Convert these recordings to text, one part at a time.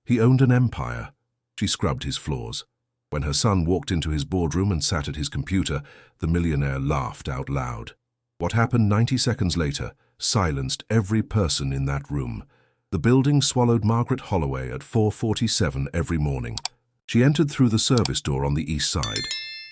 He owned an empire. She scrubbed his floors. When her son walked into his boardroom and sat at his computer, the millionaire laughed out loud. What happened 90 seconds later silenced every person in that room. The building swallowed Margaret Holloway at 4:47 every morning. She entered through the service door on the east side,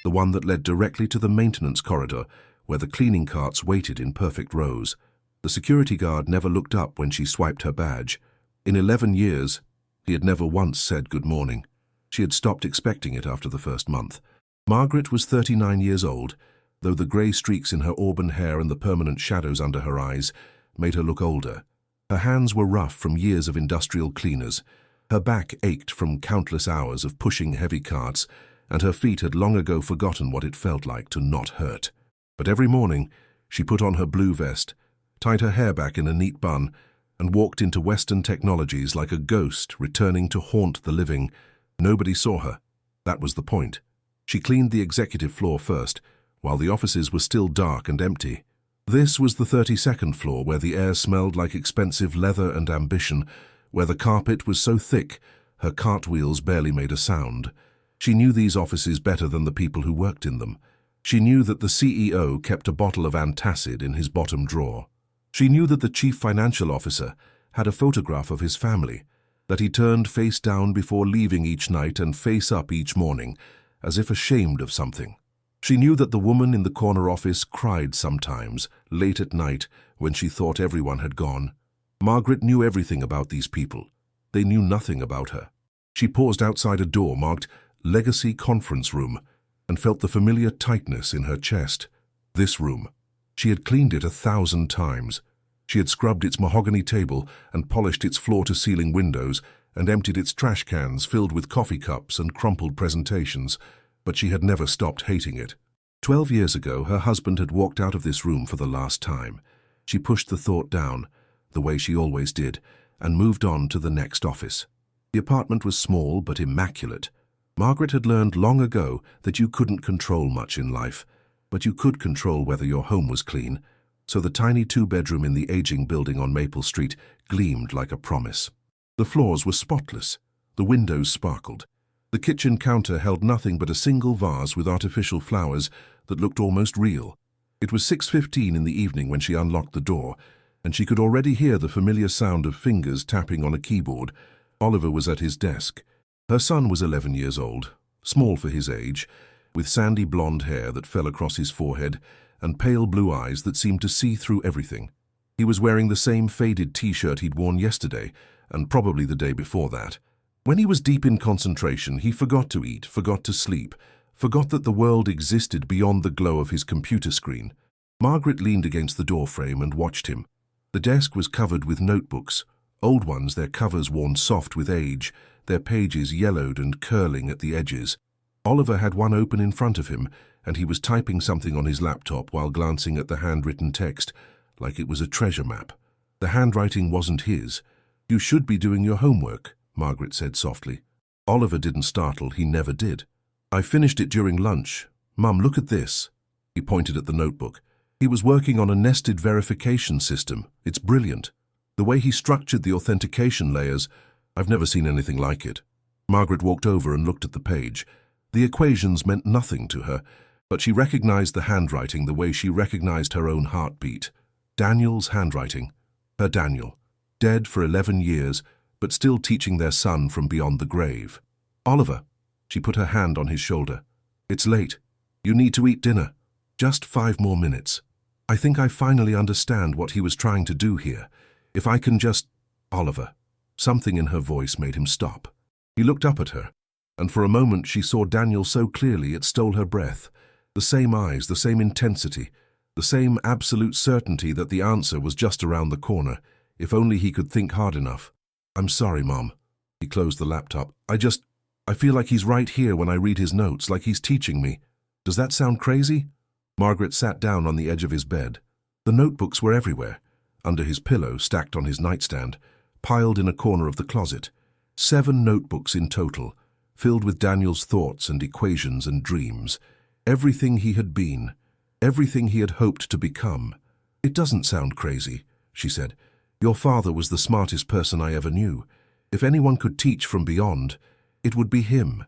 the one that led directly to the maintenance corridor, where the cleaning carts waited in perfect rows. The security guard never looked up when she swiped her badge. In 11 years, he had never once said good morning. She had stopped expecting it after the first month. Margaret was 39 years old, though the grey streaks in her auburn hair and the permanent shadows under her eyes made her look older. Her hands were rough from years of industrial cleaners. Her back ached from countless hours of pushing heavy carts, and her feet had long ago forgotten what it felt like to not hurt. But every morning, she put on her blue vest, tied her hair back in a neat bun, and walked into Western technologies like a ghost returning to haunt the living. Nobody saw her. That was the point. She cleaned the executive floor first, while the offices were still dark and empty. This was the 32nd floor, where the air smelled like expensive leather and ambition, where the carpet was so thick her cartwheels barely made a sound. She knew these offices better than the people who worked in them. She knew that the CEO kept a bottle of antacid in his bottom drawer. She knew that the chief financial officer had a photograph of his family, that he turned face down before leaving each night and face up each morning, as if ashamed of something. She knew that the woman in the corner office cried sometimes, late at night, when she thought everyone had gone. Margaret knew everything about these people. They knew nothing about her. She paused outside a door marked Legacy Conference Room and felt the familiar tightness in her chest. This room. She had cleaned it 1,000 times. She had scrubbed its mahogany table and polished its floor-to-ceiling windows and emptied its trash cans filled with coffee cups and crumpled presentations, but she had never stopped hating it. 12 years ago, her husband had walked out of this room for the last time. She pushed the thought down, the way she always did, and moved on to the next office. The apartment was small but immaculate. Margaret had learned long ago that you couldn't control much in life, but you could control whether your home was clean, so the tiny two-bedroom in the aging building on Maple Street gleamed like a promise. The floors were spotless. The windows sparkled. The kitchen counter held nothing but a single vase with artificial flowers that looked almost real. It was 6:15 in the evening when she unlocked the door, and she could already hear the familiar sound of fingers tapping on a keyboard. Oliver was at his desk. Her son was 11 years old, small for his age, with sandy blonde hair that fell across his forehead and pale blue eyes that seemed to see through everything. He was wearing the same faded t-shirt he'd worn yesterday, and probably the day before that. When he was deep in concentration, he forgot to eat, forgot to sleep, forgot that the world existed beyond the glow of his computer screen. Margaret leaned against the doorframe and watched him. The desk was covered with notebooks, old ones, their covers worn soft with age, their pages yellowed and curling at the edges. Oliver had one open in front of him, and he was typing something on his laptop while glancing at the handwritten text, like it was a treasure map. The handwriting wasn't his. "You should be doing your homework," Margaret said softly. Oliver didn't startle, he never did. "I finished it during lunch. Mum, look at this." He pointed at the notebook. He was working on a nested verification system. It's brilliant. The way he structured the authentication layers, I've never seen anything like it. Margaret walked over and looked at the page. The equations meant nothing to her, but she recognized the handwriting the way she recognized her own heartbeat. Daniel's handwriting. Her Daniel. Dead for 11 years, but still teaching their son from beyond the grave. "Oliver," she put her hand on his shoulder. "It's late. You need to eat dinner. Just 5 more minutes. I think I finally understand what he was trying to do here. If I can just—" "Oliver." Something in her voice made him stop. He looked up at her, and for a moment she saw Daniel so clearly it stole her breath. The same eyes, the same intensity, the same absolute certainty that the answer was just around the corner, if only he could think hard enough. "I'm sorry, Mom." He closed the laptop. I feel like he's right here when I read his notes, like he's teaching me. Does that sound crazy?" Margaret sat down on the edge of his bed. The notebooks were everywhere, under his pillow, stacked on his nightstand, piled in a corner of the closet. 7 notebooks in total, filled with Daniel's thoughts and equations and dreams. Everything he had been, everything he had hoped to become. "It doesn't sound crazy," she said. "Your father was the smartest person I ever knew. If anyone could teach from beyond, it would be him.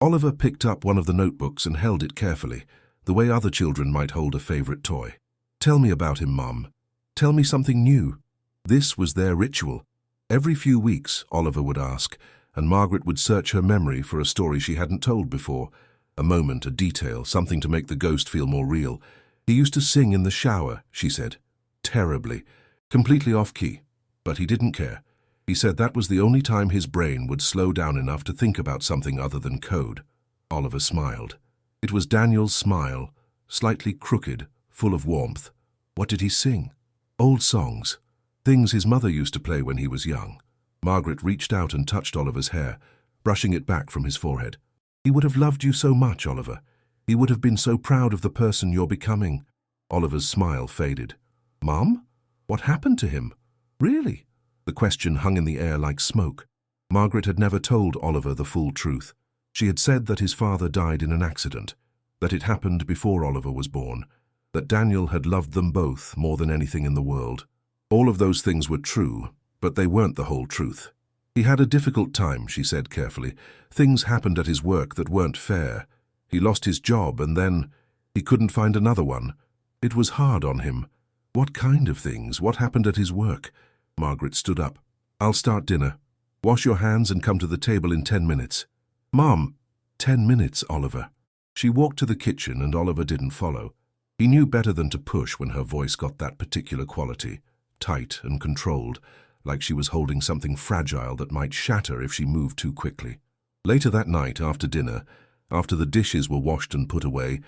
Oliver picked up one of the notebooks and held it carefully, the way other children might hold a favorite toy. "Tell me about him, Mum. Tell me something new." This was their ritual. Every few weeks, Oliver would ask, and Margaret would search her memory for a story she hadn't told before. A moment, a detail, something to make the ghost feel more real. "He used to sing in the shower," she said. Terribly. Completely off-key. But he didn't care. He said that was the only time his brain would slow down enough to think about something other than code. Oliver smiled. It was Daniel's smile, slightly crooked, full of warmth. What did he sing? Old songs. Things his mother used to play when he was young. Margaret reached out and touched Oliver's hair, brushing it back from his forehead. "He would have loved you so much, Oliver. He would have been so proud of the person you're becoming." Oliver's smile faded. "Mum? What happened to him? Really?" The question hung in the air like smoke. Margaret had never told Oliver the full truth. She had said that his father died in an accident, that it happened before Oliver was born, that Daniel had loved them both more than anything in the world. All of those things were true, but they weren't the whole truth. "He had a difficult time," she said carefully. "Things happened at his work that weren't fair. He lost his job and then he couldn't find another one. It was hard on him." "What kind of things? What happened at his work?" Margaret stood up. "I'll start dinner. Wash your hands and come to the table in 10 minutes. "Mom." 10 minutes, Oliver." She walked to the kitchen and Oliver didn't follow. He knew better than to push when her voice got that particular quality, tight and controlled, like she was holding something fragile that might shatter if she moved too quickly. Later that night, after dinner, after the dishes were washed and put away,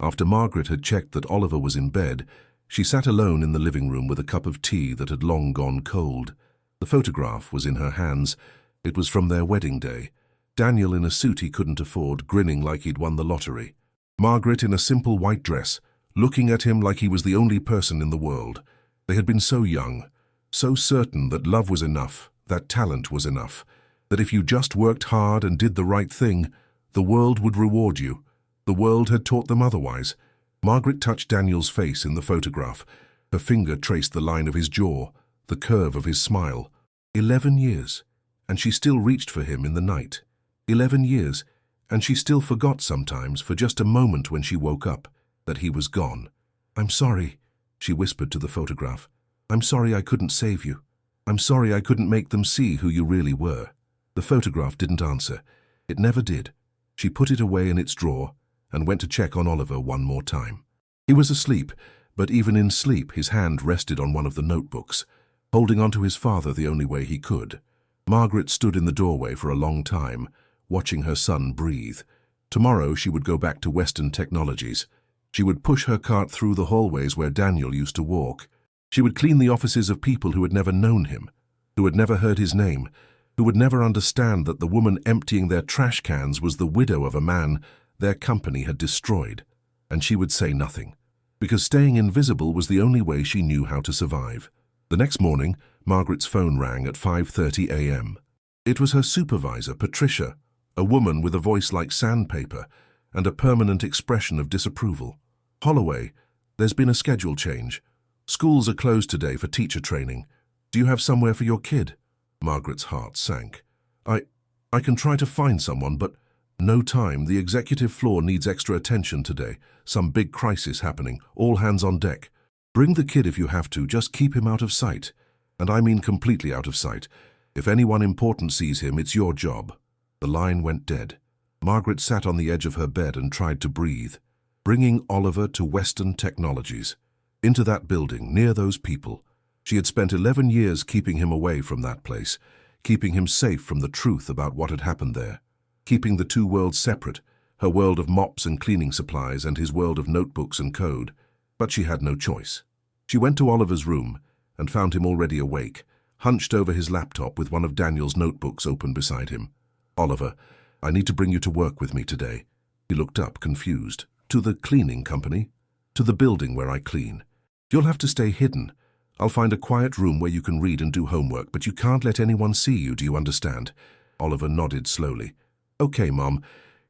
after Margaret had checked that Oliver was in bed, she sat alone in the living room with a cup of tea that had long gone cold. The photograph was in her hands. It was from their wedding day. Daniel in a suit he couldn't afford, grinning like he'd won the lottery. Margaret in a simple white dress, looking at him like he was the only person in the world. They had been so young, so certain that love was enough, that talent was enough, that if you just worked hard and did the right thing, the world would reward you. The world had taught them otherwise. Margaret touched Daniel's face in the photograph. Her finger traced the line of his jaw, the curve of his smile. 11 years, and she still reached for him in the night. 11 years, and she still forgot sometimes, for just a moment when she woke up, that he was gone. "I'm sorry," she whispered to the photograph. "I'm sorry I couldn't save you. I'm sorry I couldn't make them see who you really were." The photograph didn't answer. It never did. She put it away in its drawer and went to check on Oliver one more time. He was asleep, but even in sleep his hand rested on one of the notebooks, holding onto his father the only way he could. Margaret stood in the doorway for a long time, watching her son breathe. Tomorrow she would go back to Western Technologies. She would push her cart through the hallways where Daniel used to walk. She would clean the offices of people who had never known him, who had never heard his name, who would never understand that the woman emptying their trash cans was the widow of a man their company had destroyed. And she would say nothing, because staying invisible was the only way she knew how to survive. The next morning, Margaret's phone rang at 5:30 a.m. It was her supervisor, Patricia, a woman with a voice like sandpaper and a permanent expression of disapproval. "Holloway, there's been a schedule change. Schools are closed today for teacher training. Do you have somewhere for your kid?" Margaret's heart sank. I can try to find someone, but no time. The executive floor needs extra attention today. Some big crisis happening. All hands on deck. Bring the kid if you have to. Just keep him out of sight. And I mean completely out of sight. If anyone important sees him, it's your job." The line went dead. Margaret sat on the edge of her bed and tried to breathe. Bringing Oliver to Western Technologies. Into that building, near those people. She had spent 11 years keeping him away from that place, keeping him safe from the truth about what had happened there, keeping the two worlds separate, her world of mops and cleaning supplies and his world of notebooks and code. But she had no choice. She went to Oliver's room and found him already awake, hunched over his laptop with one of Daniel's notebooks open beside him. "Oliver, I need to bring you to work with me today." He looked up, confused. "To the cleaning company?" "To the building where I clean. You'll have to stay hidden. I'll find a quiet room where you can read and do homework, but you can't let anyone see you, do you understand?" Oliver nodded slowly. "Okay, Mom.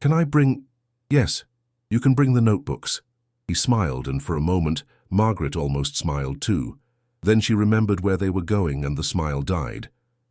Can I bring—" "Yes, you can bring the notebooks." He smiled, and for a moment, Margaret almost smiled too. Then she remembered where they were going, and the smile died.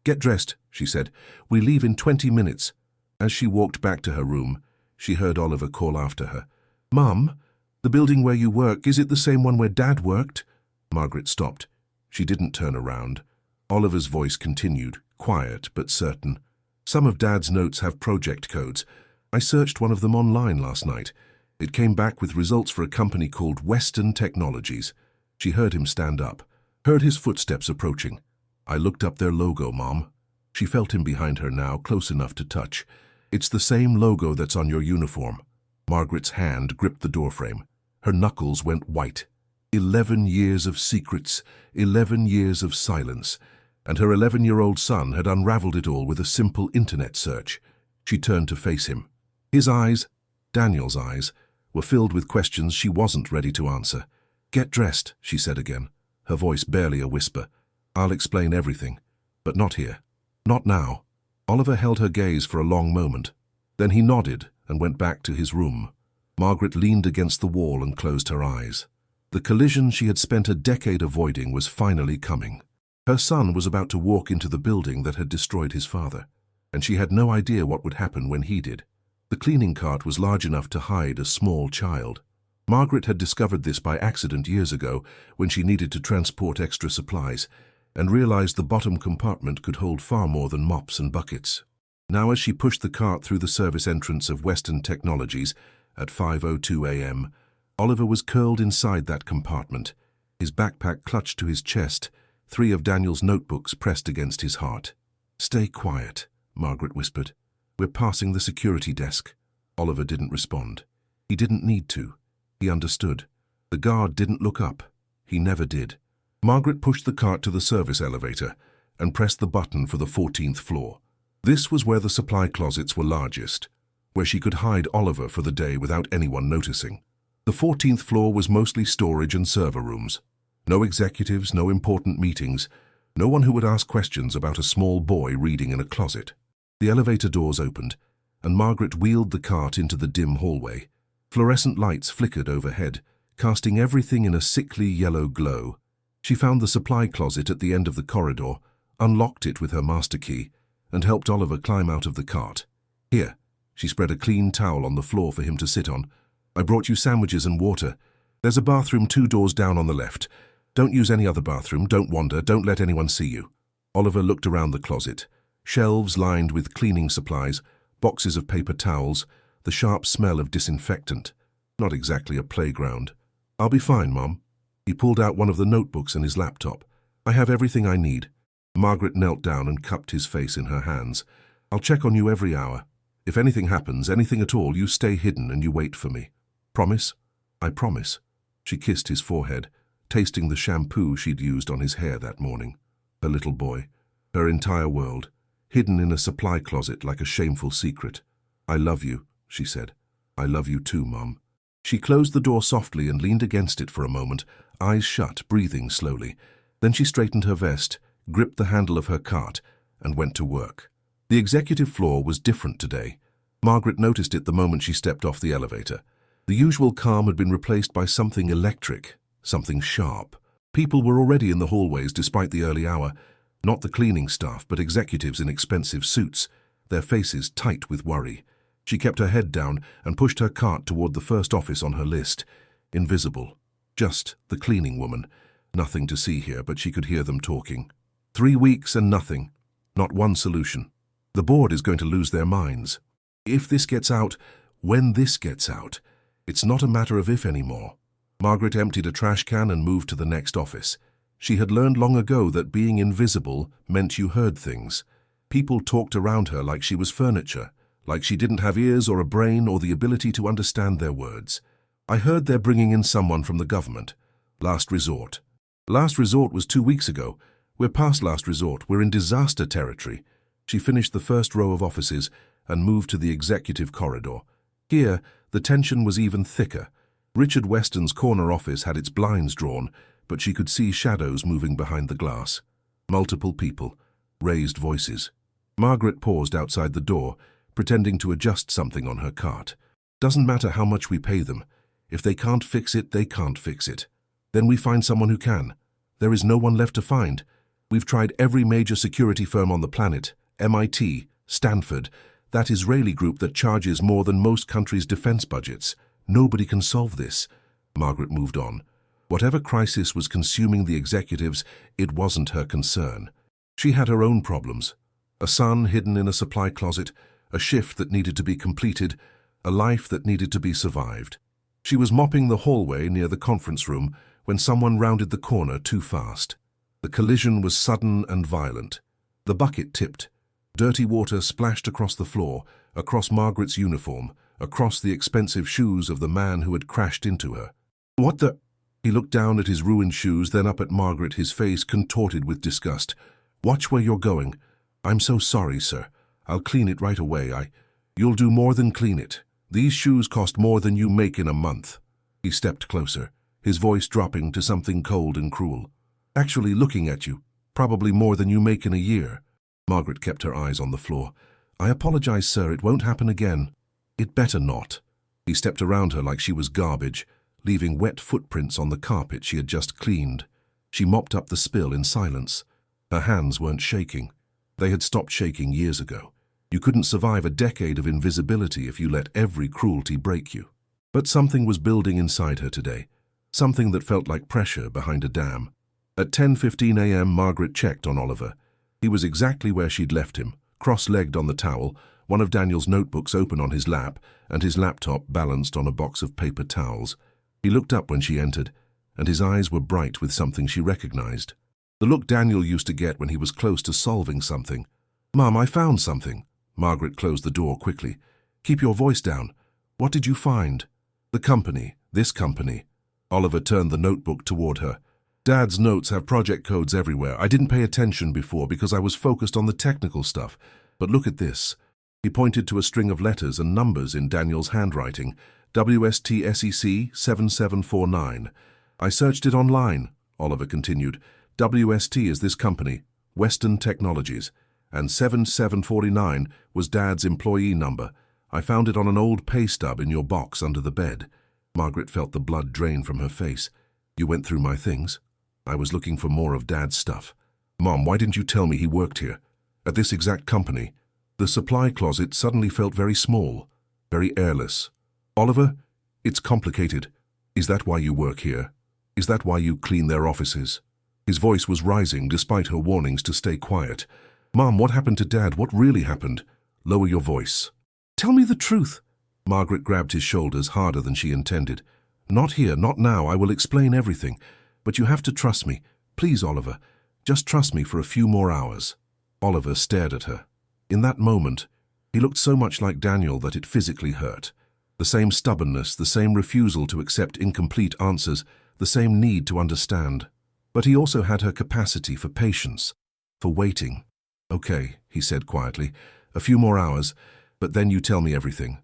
"Get dressed," she said. "We leave in 20 minutes. As she walked back to her room, she heard Oliver call after her. "Mum, the building where you work, is it the same one where Dad worked?" Margaret stopped. She didn't turn around. Oliver's voice continued, quiet but certain. "Some of Dad's notes have project codes. I searched one of them online last night. It came back with results for a company called Western Technologies." She heard him stand up, heard his footsteps approaching. "I looked up their logo, Mom." She felt him behind her now, close enough to touch. "It's the same logo that's on your uniform." Margaret's hand gripped the doorframe. Her knuckles went white. 11 years of secrets, 11 years of silence, and her 11-year-old son had unraveled it all with a simple internet search. She turned to face him. His eyes, Daniel's eyes, were filled with questions she wasn't ready to answer. "Get dressed," she said again, her voice barely a whisper. "I'll explain everything, but not here. Not now." Oliver held her gaze for a long moment. Then he nodded and went back to his room. Margaret leaned against the wall and closed her eyes. The collision she had spent a decade avoiding was finally coming. Her son was about to walk into the building that had destroyed his father, and she had no idea what would happen when he did. The cleaning cart was large enough to hide a small child. Margaret had discovered this by accident years ago when she needed to transport extra supplies, and realized the bottom compartment could hold far more than mops and buckets. Now as she pushed the cart through the service entrance of Western Technologies at 5:02 a.m., Oliver was curled inside that compartment, his backpack clutched to his chest, 3 of Daniel's notebooks pressed against his heart. "Stay quiet," Margaret whispered. "We're passing the security desk." Oliver didn't respond. He didn't need to. He understood. The guard didn't look up. He never did. Margaret pushed the cart to the service elevator and pressed the button for the 14th floor. This was where the supply closets were largest, where she could hide Oliver for the day without anyone noticing. The 14th floor was mostly storage and server rooms. No executives, no important meetings, no one who would ask questions about a small boy reading in a closet. The elevator doors opened, and Margaret wheeled the cart into the dim hallway. Fluorescent lights flickered overhead, casting everything in a sickly yellow glow. She found the supply closet at the end of the corridor, unlocked it with her master key, and helped Oliver climb out of the cart. "Here," she spread a clean towel on the floor for him to sit on. "I brought you sandwiches and water. There's a bathroom 2 doors down on the left. Don't use any other bathroom, don't wander, don't let anyone see you." Oliver looked around the closet. Shelves lined with cleaning supplies, boxes of paper towels, the sharp smell of disinfectant. Not exactly a playground. "I'll be fine, Mom." He pulled out one of the notebooks and his laptop. "I have everything I need." Margaret knelt down and cupped his face in her hands. "I'll check on you every hour. If anything happens, anything at all, you stay hidden and you wait for me. Promise?" "I promise." She kissed his forehead, tasting the shampoo she'd used on his hair that morning. Her little boy, her entire world, hidden in a supply closet like a shameful secret. "I love you," she said. "I love you too, Mom." She closed the door softly and leaned against it for a moment, eyes shut, breathing slowly. Then she straightened her vest, gripped the handle of her cart, and went to work. The executive floor was different today. Margaret noticed it the moment she stepped off the elevator. The usual calm had been replaced by something electric, something sharp. People were already in the hallways despite the early hour, not the cleaning staff, but executives in expensive suits, their faces tight with worry. She kept her head down and pushed her cart toward the first office on her list. Invisible. Just the cleaning woman. Nothing to see here, but she could hear them talking. 3 weeks and nothing. Not one solution. The board is going to lose their minds. If this gets out, when this gets out, it's not a matter of if anymore. Margaret emptied a trash can and moved to the next office. She had learned long ago that being invisible meant you heard things. People talked around her like she was furniture, like she didn't have ears or a brain or the ability to understand their words. "I heard they're bringing in someone from the government. Last resort." Last resort was 2 weeks ago. We're past last resort. We're in disaster territory. She finished the first row of offices and moved to the executive corridor. Here, the tension was even thicker. Richard Weston's corner office had its blinds drawn, but she could see shadows moving behind the glass. Multiple people, raised voices. Margaret paused outside the door, pretending to adjust something on her cart. "Doesn't matter how much we pay them. If they can't fix it, they can't fix it. Then we find someone who can. There is no one left to find. We've tried every major security firm on the planet, MIT, Stanford, that Israeli group that charges more than most countries' defense budgets. Nobody can solve this. Margaret moved on. Whatever crisis was consuming the executives, it wasn't her concern. She had her own problems. A son hidden in a supply closet, a shift that needed to be completed, a life that needed to be survived. She was mopping the hallway near the conference room when someone rounded the corner too fast. The collision was sudden and violent. The bucket tipped. Dirty water splashed across the floor, across Margaret's uniform, across the expensive shoes of the man who had crashed into her. "What the—" He looked down at his ruined shoes, then up at Margaret, his face contorted with disgust. "Watch where you're going. I'm so sorry, sir. I'll clean it right away. You'll do more than clean it. These shoes cost more than you make in a month." He stepped closer, his voice dropping to something cold and cruel. "Actually looking at you, probably more than you make in a year." Margaret kept her eyes on the floor. "I apologize, sir. It won't happen again." "It better not." He stepped around her like she was garbage, leaving wet footprints on the carpet she had just cleaned. She mopped up the spill in silence. Her hands weren't shaking. They had stopped shaking years ago. You couldn't survive a decade of invisibility if you let every cruelty break you. But something was building inside her today, something that felt like pressure behind a dam. At 10:15 a.m., Margaret checked on Oliver. He was exactly where she'd left him, cross-legged on the towel, one of Daniel's notebooks open on his lap, and his laptop balanced on a box of paper towels. He looked up when she entered, and his eyes were bright with something she recognized. The look Daniel used to get when he was close to solving something. "Mom, I found something." Margaret closed the door quickly. "Keep your voice down. What did you find?" "The company. This company." Oliver turned the notebook toward her. "Dad's notes have project codes everywhere. I didn't pay attention before because I was focused on the technical stuff. But look at this." He pointed to a string of letters and numbers in Daniel's handwriting. WSTSEC 7749. "I searched it online," Oliver continued. "WST is this company, Western Technologies, and 7749 was Dad's employee number. I found it on an old pay stub in your box under the bed." Margaret felt the blood drain from her face. "You went through my things? I was looking for more of Dad's stuff. Mom, why didn't you tell me he worked here? At this exact company?" The supply closet suddenly felt very small, very airless. "Oliver, it's complicated. Is that why you work here? Is that why you clean their offices?" His voice was rising despite her warnings to stay quiet. "Mom, what happened to Dad? What really happened? Lower your voice." "Tell me the truth." Margaret grabbed his shoulders harder than she intended. "Not here, not now. I will explain everything. But you have to trust me. Please, Oliver. Just trust me for a few more hours." Oliver stared at her. In that moment, he looked so much like Daniel that it physically hurt. The same stubbornness, the same refusal to accept incomplete answers, the same need to understand. But he also had her capacity for patience, for waiting. "Okay," he said quietly, "a few more hours, but then you tell me everything."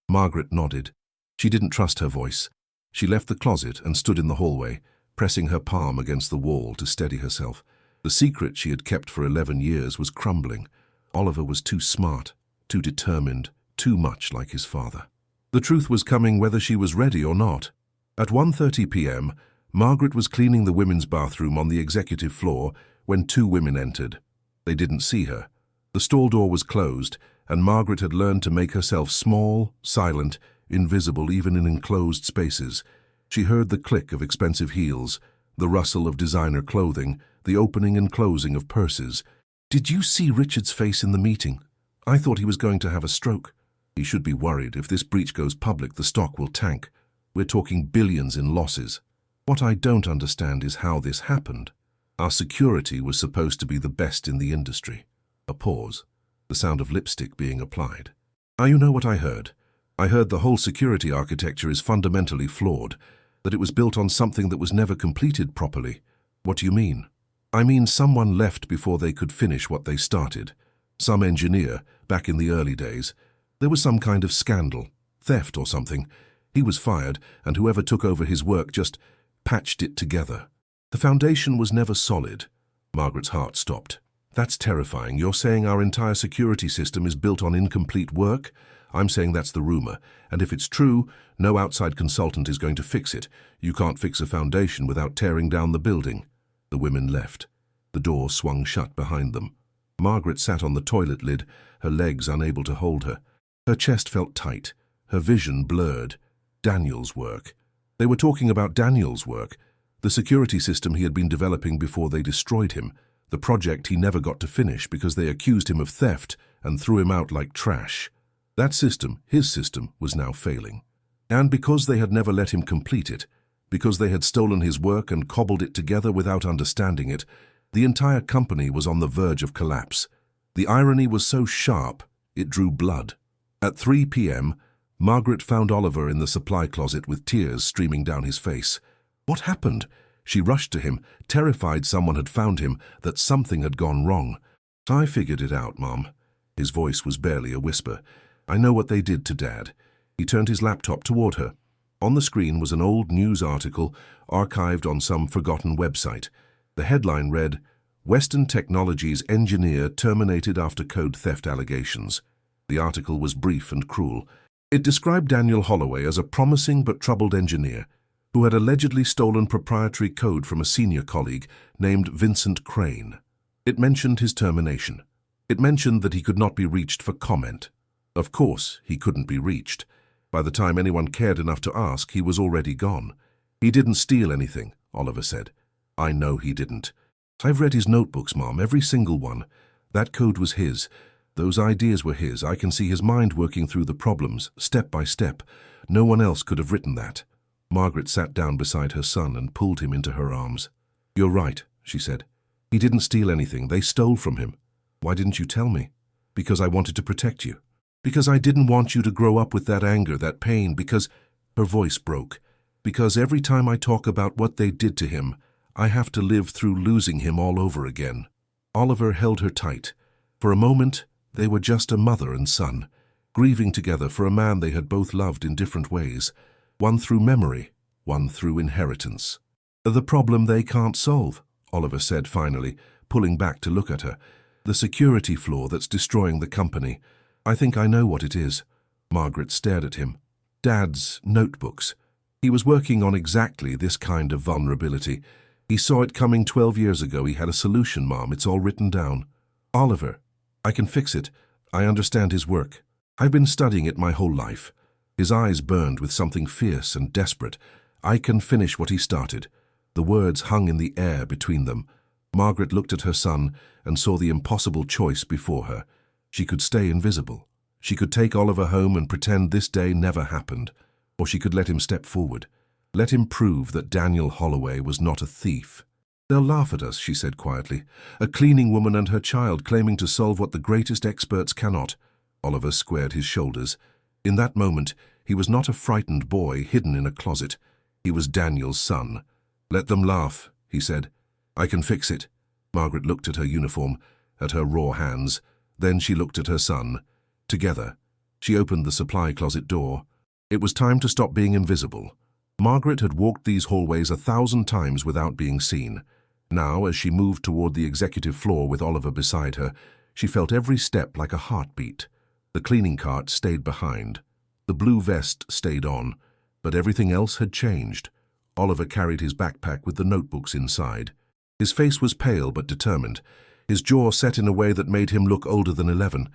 Margaret nodded. She didn't trust her voice. She left the closet and stood in the hallway, pressing her palm against the wall to steady herself. The secret she had kept for 11 years was crumbling. Oliver was too smart, too determined, too much like his father. The truth was coming whether she was ready or not. At 1:30 p.m., Margaret was cleaning the women's bathroom on the executive floor when two women entered. They didn't see her. The stall door was closed, and Margaret had learned to make herself small, silent, invisible even in enclosed spaces. She heard the click of expensive heels, the rustle of designer clothing, the opening and closing of purses. "Did you see Richard's face in the meeting? I thought he was going to have a stroke. He should be worried. If this breach goes public, the stock will tank. We're talking billions in losses. What I don't understand is how this happened. Our security was supposed to be the best in the industry." A pause, the sound of lipstick being applied. "You know what I heard? I heard the whole security architecture is fundamentally flawed, that it was built on something that was never completed properly." "What do you mean?" "I mean someone left before they could finish what they started. Some engineer, back in the early days. There was some kind of scandal, theft or something. He was fired, and whoever took over his work just patched it together. The foundation was never solid." Margaret's heart stopped. "That's terrifying. You're saying our entire security system is built on incomplete work? I'm saying that's the rumor, and if it's true, no outside consultant is going to fix it. You can't fix a foundation without tearing down the building." The women left. The door swung shut behind them. Margaret sat on the toilet lid, her legs unable to hold her. Her chest felt tight, her vision blurred. Daniel's work. They were talking about Daniel's work, the security system he had been developing before they destroyed him, the project he never got to finish because they accused him of theft and threw him out like trash. That system, his system, was now failing. And because they had never let him complete it, because they had stolen his work and cobbled it together without understanding it, the entire company was on the verge of collapse. The irony was so sharp, it drew blood. At 3 p.m., Margaret found Oliver in the supply closet with tears streaming down his face. What happened? She rushed to him, terrified someone had found him, that something had gone wrong. I figured it out, Mom. His voice was barely a whisper. I know what they did to Dad. He turned his laptop toward her. On the screen was an old news article archived on some forgotten website. The headline read, "Western Technologies Engineer Terminated After Code Theft Allegations." The article was brief and cruel. It described Daniel Holloway as a promising but troubled engineer who had allegedly stolen proprietary code from a senior colleague named Vincent Crane. It mentioned his termination. It mentioned that he could not be reached for comment. Of course, he couldn't be reached. By the time anyone cared enough to ask, he was already gone. He didn't steal anything, Oliver said. I know he didn't. I've read his notebooks, Mom, every single one. That code was his. Those ideas were his. I can see his mind working through the problems, step by step. No one else could have written that. Margaret sat down beside her son and pulled him into her arms. You're right, she said. He didn't steal anything. They stole from him. Why didn't you tell me? Because I wanted to protect you. Because I didn't want you to grow up with that anger, that pain, because... Her voice broke. Because every time I talk about what they did to him, I have to live through losing him all over again. Oliver held her tight. For a moment, they were just a mother and son, grieving together for a man they had both loved in different ways, one through memory, one through inheritance. The problem they can't solve, Oliver said finally, pulling back to look at her. The security flaw that's destroying the company. I think I know what it is. Margaret stared at him. Dad's notebooks. He was working on exactly this kind of vulnerability. He saw it coming 12 years ago. He had a solution, Mom. It's all written down. Oliver, I can fix it. I understand his work. I've been studying it my whole life. His eyes burned with something fierce and desperate. I can finish what he started. The words hung in the air between them. Margaret looked at her son and saw the impossible choice before her. She could stay invisible. She could take Oliver home and pretend this day never happened. Or she could let him step forward. Let him prove that Daniel Holloway was not a thief. They'll laugh at us, she said quietly. A cleaning woman and her child claiming to solve what the greatest experts cannot. Oliver squared his shoulders. In that moment, he was not a frightened boy hidden in a closet. He was Daniel's son. Let them laugh, he said. I can fix it. Margaret looked at her uniform, at her raw hands. Then she looked at her son. Together, she opened the supply closet door. It was time to stop being invisible. Margaret had walked these hallways 1,000 times without being seen. Now, as she moved toward the executive floor with Oliver beside her, she felt every step like a heartbeat. The cleaning cart stayed behind. The blue vest stayed on, but everything else had changed. Oliver carried his backpack with the notebooks inside. His face was pale but determined, his jaw set in a way that made him look older than 11.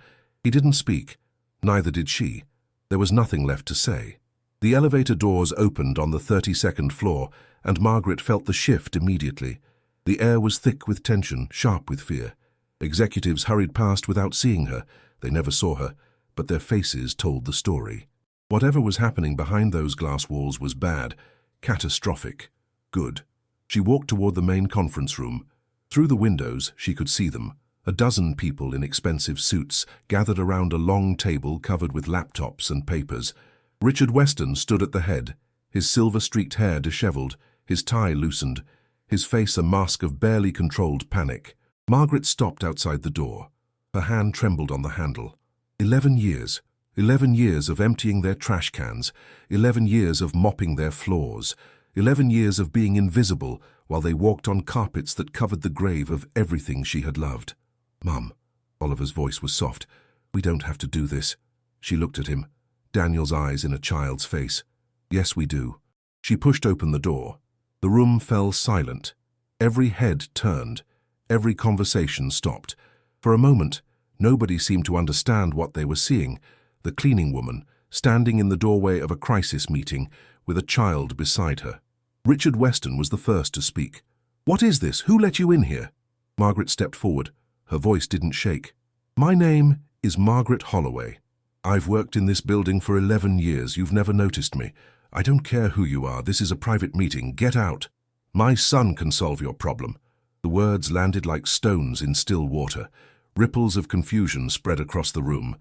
He didn't speak. Neither did she. There was nothing left to say. The elevator doors opened on the 32nd floor, and Margaret felt the shift immediately. The air was thick with tension, sharp with fear. Executives hurried past without seeing her. They never saw her, but their faces told the story. Whatever was happening behind those glass walls was bad, catastrophic, good. She walked toward the main conference room. Through the windows, she could see them. A dozen people in expensive suits gathered around a long table covered with laptops and papers. Richard Weston stood at the head, his silver-streaked hair disheveled, his tie loosened, his face a mask of barely controlled panic. Margaret stopped outside the door. Her hand trembled on the handle. 11 years. 11 years of emptying their trash cans. 11 years of mopping their floors. 11 years of being invisible while they walked on carpets that covered the grave of everything she had loved. Mum, Oliver's voice was soft. We don't have to do this. She looked at him, Daniel's eyes in a child's face. Yes, we do. She pushed open the door. The room fell silent. Every head turned. Every conversation stopped. For a moment, nobody seemed to understand what they were seeing. The cleaning woman, standing in the doorway of a crisis meeting with a child beside her. Richard Weston was the first to speak. "What is this? Who let you in here?" Margaret stepped forward. Her voice didn't shake. "My name is Margaret Holloway. I've worked in this building for 11 years. You've never noticed me. I don't care who you are. This is a private meeting. Get out. My son can solve your problem." The words landed like stones in still water. Ripples of confusion spread across the room.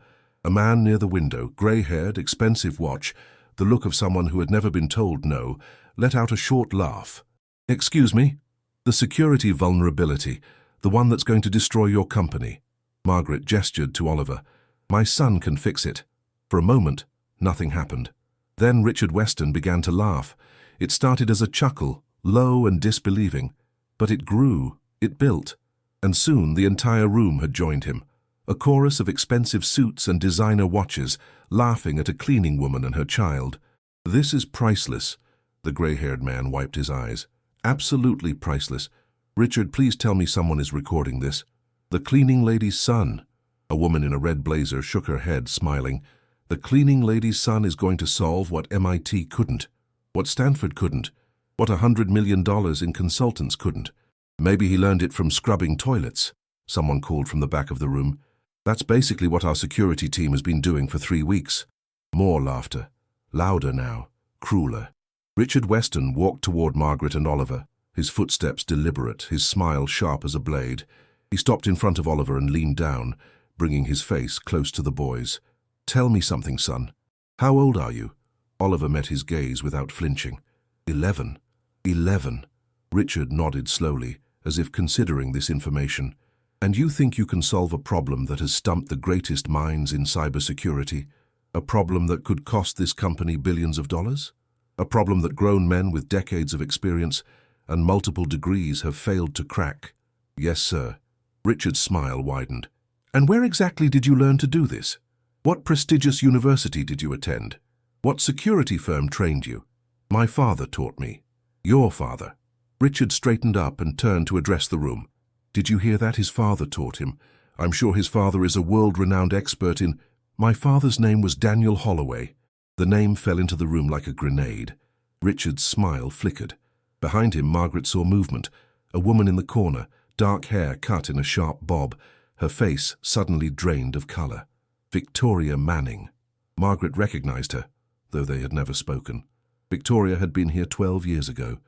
A man near the window, grey-haired, expensive watch, the look of someone who had never been told no, let out a short laugh. "Excuse me? The security vulnerability, the one that's going to destroy your company." Margaret gestured to Oliver. "My son can fix it." For a moment, nothing happened. Then Richard Weston began to laugh. It started as a chuckle, low and disbelieving. But it grew, it built, and soon the entire room had joined him. A chorus of expensive suits and designer watches, laughing at a cleaning woman and her child. "This is priceless." The grey-haired man wiped his eyes. "Absolutely priceless. Richard, please tell me someone is recording this." "The cleaning lady's son." A woman in a red blazer shook her head, smiling. "The cleaning lady's son is going to solve what MIT couldn't, what Stanford couldn't, what $100 million in consultants couldn't. Maybe he learned it from scrubbing toilets," someone called from the back of the room. "That's basically what our security team has been doing for 3 weeks." More laughter. Louder now, crueler. Richard Weston walked toward Margaret and Oliver, his footsteps deliberate, his smile sharp as a blade. He stopped in front of Oliver and leaned down, bringing his face close to the boy's. "Tell me something, son. How old are you?" Oliver met his gaze without flinching. 11. 11. Richard nodded slowly, as if considering this information. "And you think you can solve a problem that has stumped the greatest minds in cybersecurity? A problem that could cost this company billions of dollars? A problem that grown men with decades of experience and multiple degrees have failed to crack?" "Yes, sir." Richard's smile widened. "And where exactly did you learn to do this? What prestigious university did you attend? What security firm trained you?" "My father taught me." "Your father?" Richard straightened up and turned to address the room. "Did you hear that? His father taught him. I'm sure his father is a world-renowned expert in—" "My father's name was Daniel Holloway." The name fell into the room like a grenade. Richard's smile flickered. Behind him, Margaret saw movement. A woman in the corner, dark hair cut in a sharp bob, her face suddenly drained of color. Victoria Manning. Margaret recognized her, though they had never spoken. Victoria had been here 12 years ago.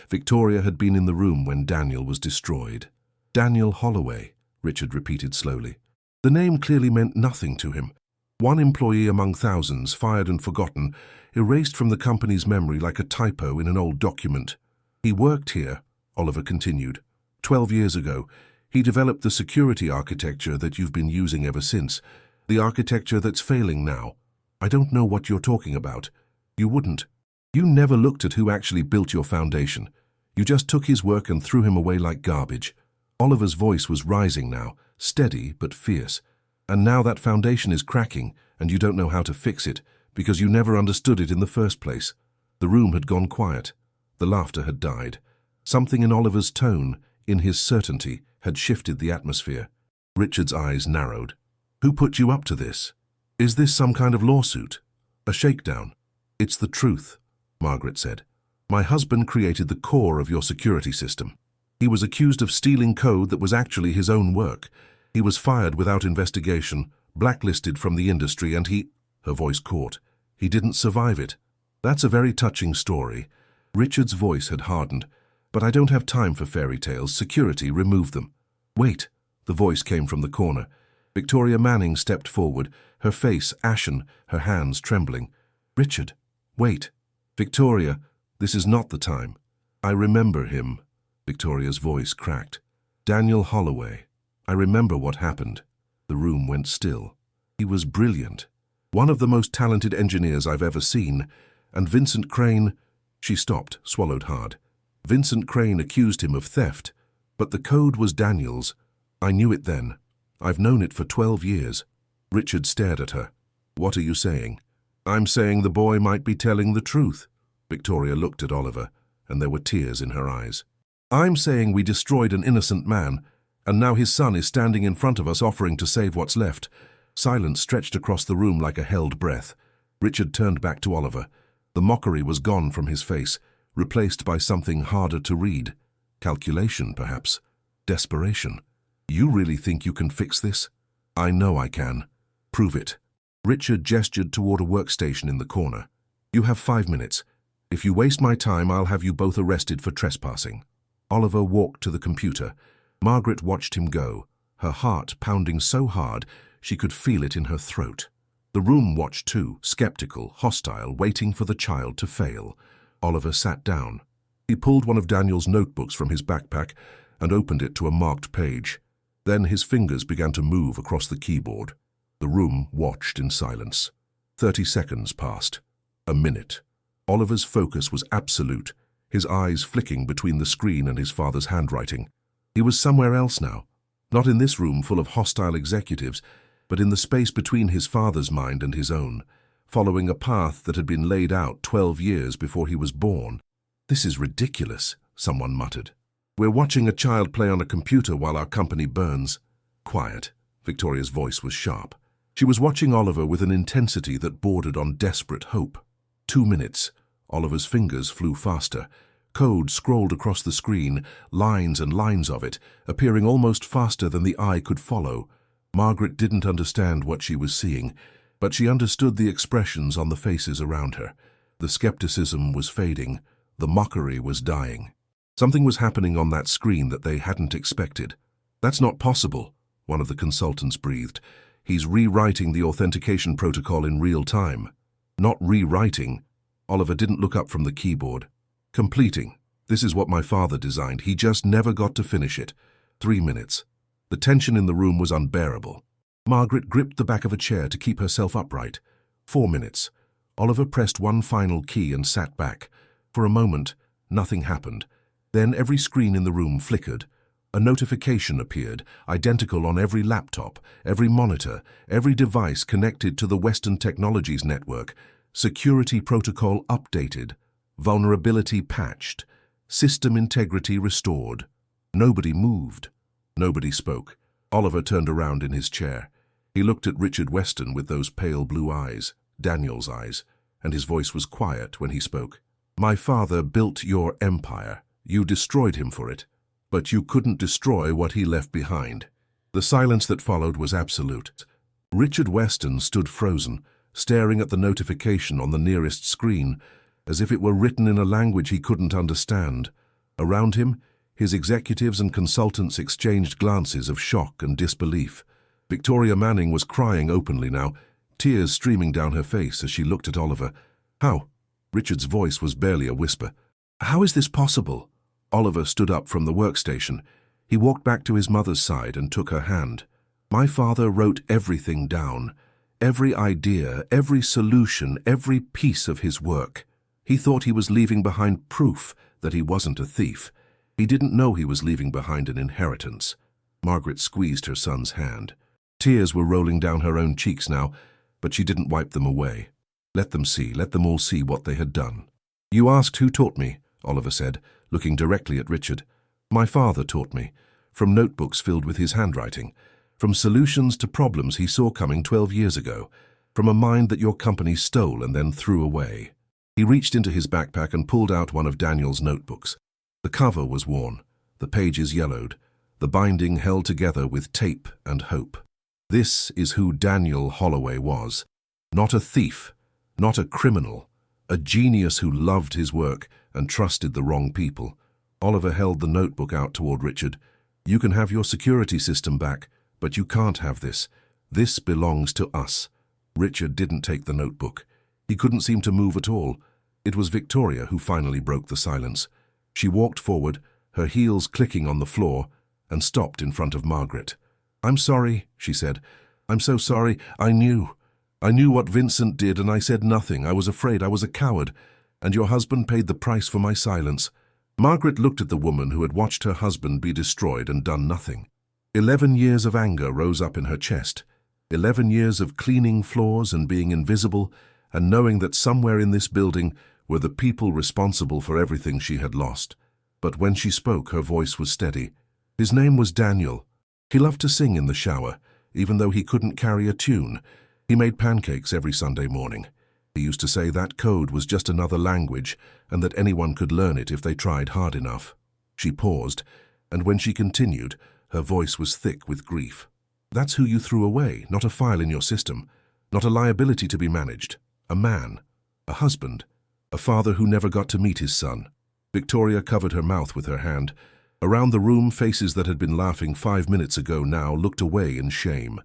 Victoria had been in the room when Daniel was destroyed. "Daniel Holloway," Richard repeated slowly. The name clearly meant nothing to him. One employee among thousands, fired and forgotten, erased from the company's memory like a typo in an old document. "He worked here," Oliver continued. 12 years ago, he developed the security architecture that you've been using ever since. The architecture that's failing now. I don't know what you're talking about. You wouldn't. You never looked at who actually built your foundation. You just took his work and threw him away like garbage." Oliver's voice was rising now, steady but fierce. "And now that foundation is cracking, and you don't know how to fix it, because you never understood it in the first place." The room had gone quiet. The laughter had died. Something in Oliver's tone, in his certainty, had shifted the atmosphere. Richard's eyes narrowed. "Who put you up to this? Is this some kind of lawsuit? A shakedown?" "It's the truth," Margaret said. "My husband created the core of your security system. He was accused of stealing code that was actually his own work. He was fired without investigation, blacklisted from the industry, and he—" Her voice caught. "He didn't survive it." "That's a very touching story." Richard's voice had hardened. "But I don't have time for fairy tales. Security, remove them." "Wait," the voice came from the corner. Victoria Manning stepped forward, her face ashen, her hands trembling. "Richard, wait." "Victoria, this is not the time." "I remember him." Victoria's voice cracked. "Daniel Holloway. I remember what happened." The room went still. "He was brilliant. One of the most talented engineers I've ever seen. And Vincent Crane—" She stopped, swallowed hard. "Vincent Crane accused him of theft. But the code was Daniel's. I knew it then. I've known it for 12 years. Richard stared at her. "What are you saying?" "I'm saying the boy might be telling the truth." Victoria looked at Oliver, and there were tears in her eyes. "I'm saying we destroyed an innocent man, And now his son is standing in front of us offering to save what's left. Silence stretched across the room like a held breath. Richard turned back to Oliver. The mockery was gone from his face, replaced by something harder to read. Calculation, perhaps. Desperation. You really think you can fix this? I know I can. Prove it. Richard gestured toward a workstation in the corner. You have 5 minutes. If you waste my time, I'll have you both arrested for trespassing. Oliver walked to the computer. Margaret watched him go, her heart pounding so hard she could feel it in her throat. The room watched too, skeptical, hostile, waiting for the child to fail. Oliver sat down. He pulled one of Daniel's notebooks from his backpack and opened it to a marked page. Then his fingers began to move across the keyboard. The room watched in silence. 30 seconds passed. A minute. Oliver's focus was absolute, his eyes flicking between the screen and his father's handwriting. He was somewhere else now, not in this room full of hostile executives, but in the space between his father's mind and his own, following a path that had been laid out 12 years before he was born. This is ridiculous, someone muttered. We're watching a child play on a computer while our company burns. Quiet. Victoria's voice was sharp. She was watching Oliver with an intensity that bordered on desperate hope. 2 minutes. Oliver's fingers flew faster. Code scrolled across the screen, lines and lines of it, appearing almost faster than the eye could follow. Margaret didn't understand what she was seeing, but she understood the expressions on the faces around her. The skepticism was fading. The mockery was dying. Something was happening on that screen that they hadn't expected. That's not possible, one of the consultants breathed. He's rewriting the authentication protocol in real time. Not rewriting. Oliver didn't look up from the keyboard. Completing. This is what my father designed. He just never got to finish it. 3 minutes. The tension in the room was unbearable. Margaret gripped the back of a chair to keep herself upright. 4 minutes. Oliver pressed one final key and sat back. For a moment, nothing happened. Then every screen in the room flickered. A notification appeared, identical on every laptop, every monitor, every device connected to the Western Technologies network. Security protocol updated. Vulnerability patched. System integrity restored. Nobody moved. Nobody spoke. Oliver turned around in his chair. He looked at Richard Weston with those pale blue eyes, Daniel's eyes, and his voice was quiet when he spoke. My father built your empire. You destroyed him for it. But you couldn't destroy what he left behind. The silence that followed was absolute. Richard Weston stood frozen, staring at the notification on the nearest screen, as if it were written in a language he couldn't understand. Around him, his executives and consultants exchanged glances of shock and disbelief. Victoria Manning was crying openly now, tears streaming down her face as she looked at Oliver. How? Richard's voice was barely a whisper. How is this possible? Oliver stood up from the workstation. He walked back to his mother's side and took her hand. My father wrote everything down. Every idea, every solution, every piece of his work. He thought he was leaving behind proof that he wasn't a thief. He didn't know he was leaving behind an inheritance. Margaret squeezed her son's hand. Tears were rolling down her own cheeks now, but she didn't wipe them away. Let them all see what they had done. You asked who taught me, Oliver said, looking directly at Richard. My father taught me, from notebooks filled with his handwriting, from solutions to problems he saw coming 12 years ago, from a mind that your company stole and then threw away. He reached into his backpack and pulled out one of Daniel's notebooks. The cover was worn, the pages yellowed, the binding held together with tape and hope. This is who Daniel Holloway was. Not a thief, not a criminal, a genius who loved his work and trusted the wrong people. Oliver held the notebook out toward Richard. You can have your security system back, but you can't have this. This belongs to us. Richard didn't take the notebook. He couldn't seem to move at all. It was Victoria who finally broke the silence. She walked forward, her heels clicking on the floor, and stopped in front of Margaret. I'm sorry, she said. I'm so sorry. I knew what Vincent did and I said nothing. I was afraid. I was a coward. And your husband paid the price for my silence. Margaret looked at the woman who had watched her husband be destroyed and done nothing. 11 years of anger rose up in her chest. 11 years of cleaning floors and being invisible, and knowing that somewhere in this building were the people responsible for everything she had lost. But when she spoke, her voice was steady. His name was Daniel. He loved to sing in the shower, even though he couldn't carry a tune. He made pancakes every Sunday morning. He used to say that code was just another language and that anyone could learn it if they tried hard enough. She paused, and when she continued, her voice was thick with grief. That's who you threw away, not a file in your system, not a liability to be managed. A man, a husband, a father who never got to meet his son. Victoria covered her mouth with her hand. Around the room, faces that had been laughing 5 minutes ago now looked away in shame.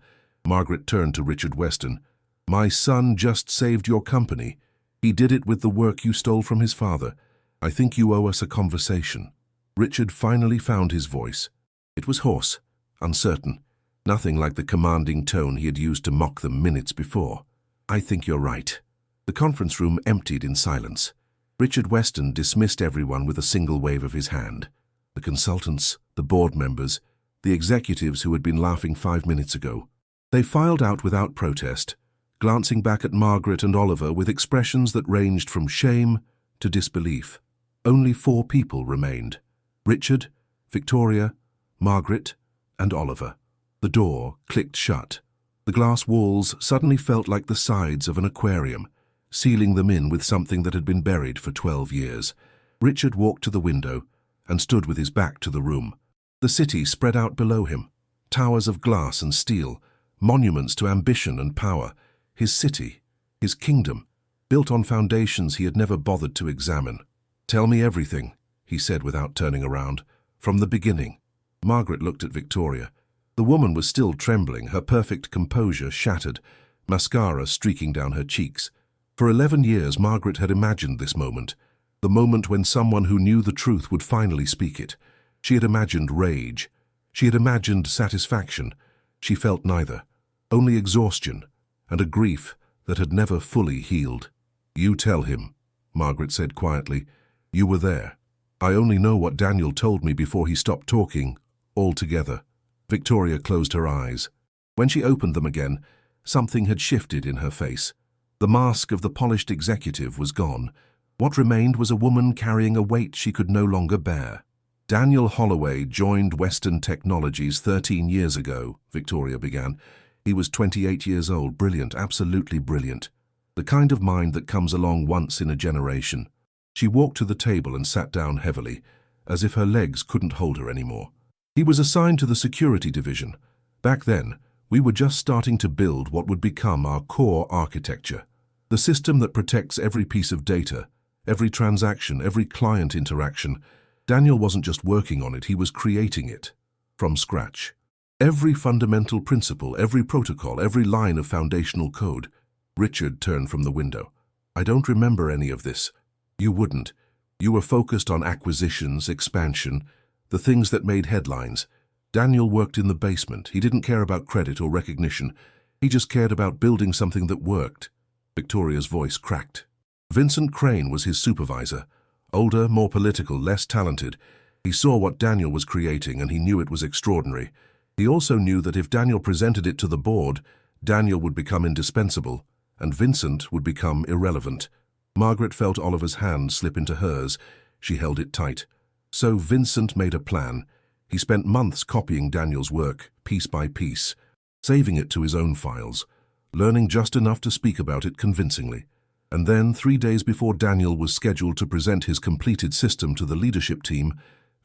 Margaret turned to Richard Weston. My son just saved your company. He did it with the work you stole from his father. I think you owe us a conversation. Richard finally found his voice. It was hoarse, uncertain, nothing like the commanding tone he had used to mock them minutes before. I think you're right. The conference room emptied in silence. Richard Weston dismissed everyone with a single wave of his hand. The consultants, the board members, the executives who had been laughing 5 minutes ago. They filed out without protest, glancing back at Margaret and Oliver with expressions that ranged from shame to disbelief. Only 4 people remained: Richard, Victoria, Margaret, and Oliver. The door clicked shut. The glass walls suddenly felt like the sides of an aquarium, sealing them in with something that had been buried for 12 years. Richard walked to the window and stood with his back to the room. The city spread out below him, towers of glass and steel, monuments to ambition and power. His city, his kingdom, built on foundations he had never bothered to examine. Tell me everything, he said without turning around. From the beginning. Margaret looked at Victoria. The woman was still trembling, her perfect composure shattered, mascara streaking down her cheeks. For 11 years, Margaret had imagined this moment, the moment when someone who knew the truth would finally speak it. She had imagined rage. She had imagined satisfaction. She felt neither, only exhaustion and a grief that had never fully healed. You tell him, Margaret said quietly. You were there. I only know what Daniel told me before he stopped talking, altogether. Victoria closed her eyes. When she opened them again, something had shifted in her face. The mask of the polished executive was gone. What remained was a woman carrying a weight she could no longer bear. Daniel Holloway joined Western Technologies 13 years ago, Victoria began. He was 28 years old, brilliant, absolutely brilliant. The kind of mind that comes along once in a generation. She walked to the table and sat down heavily, as if her legs couldn't hold her anymore. He was assigned to the security division. Back then, we were just starting to build what would become our core architecture. The system that protects every piece of data, every transaction, every client interaction. Daniel wasn't just working on it, he was creating it. From scratch. Every fundamental principle, every protocol, every line of foundational code. Richard turned from the window. I don't remember any of this. You wouldn't. You were focused on acquisitions, expansion, the things that made headlines. Daniel worked in the basement. He didn't care about credit or recognition. He just cared about building something that worked. Victoria's voice cracked. Vincent Crane was his supervisor. Older, more political, less talented. He saw what Daniel was creating and he knew it was extraordinary. He also knew that if Daniel presented it to the board, Daniel would become indispensable and Vincent would become irrelevant. Margaret felt Oliver's hand slip into hers. She held it tight. So Vincent made a plan. He spent months copying Daniel's work, piece by piece, saving it to his own files, learning just enough to speak about it convincingly. And then, 3 days before Daniel was scheduled to present his completed system to the leadership team,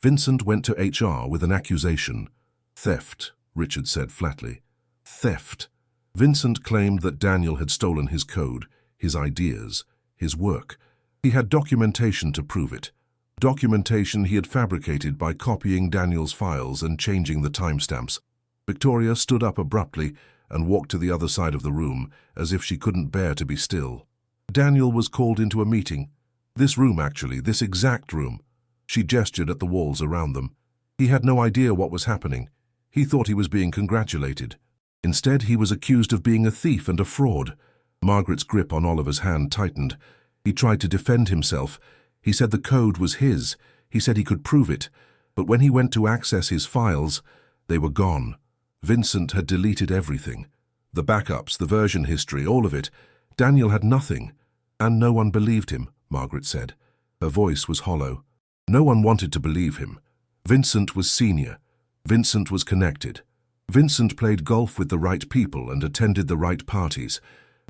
Vincent went to HR with an accusation. Theft, Richard said flatly. Theft. Vincent claimed that Daniel had stolen his code, his ideas, his work. He had documentation to prove it. Documentation he had fabricated by copying Daniel's files and changing the timestamps. Victoria stood up abruptly and walked to the other side of the room, as if she couldn't bear to be still. Daniel was called into a meeting. This room, actually, this exact room. She gestured at the walls around them. He had no idea what was happening. He thought he was being congratulated. Instead, he was accused of being a thief and a fraud. Margaret's grip on Oliver's hand tightened. He tried to defend himself. He said the code was his. He said he could prove it. But when he went to access his files, they were gone. Vincent had deleted everything. The backups, the version history, all of it. Daniel had nothing. And no one believed him, Margaret said. Her voice was hollow. No one wanted to believe him. Vincent was senior. Vincent was connected. Vincent played golf with the right people and attended the right parties.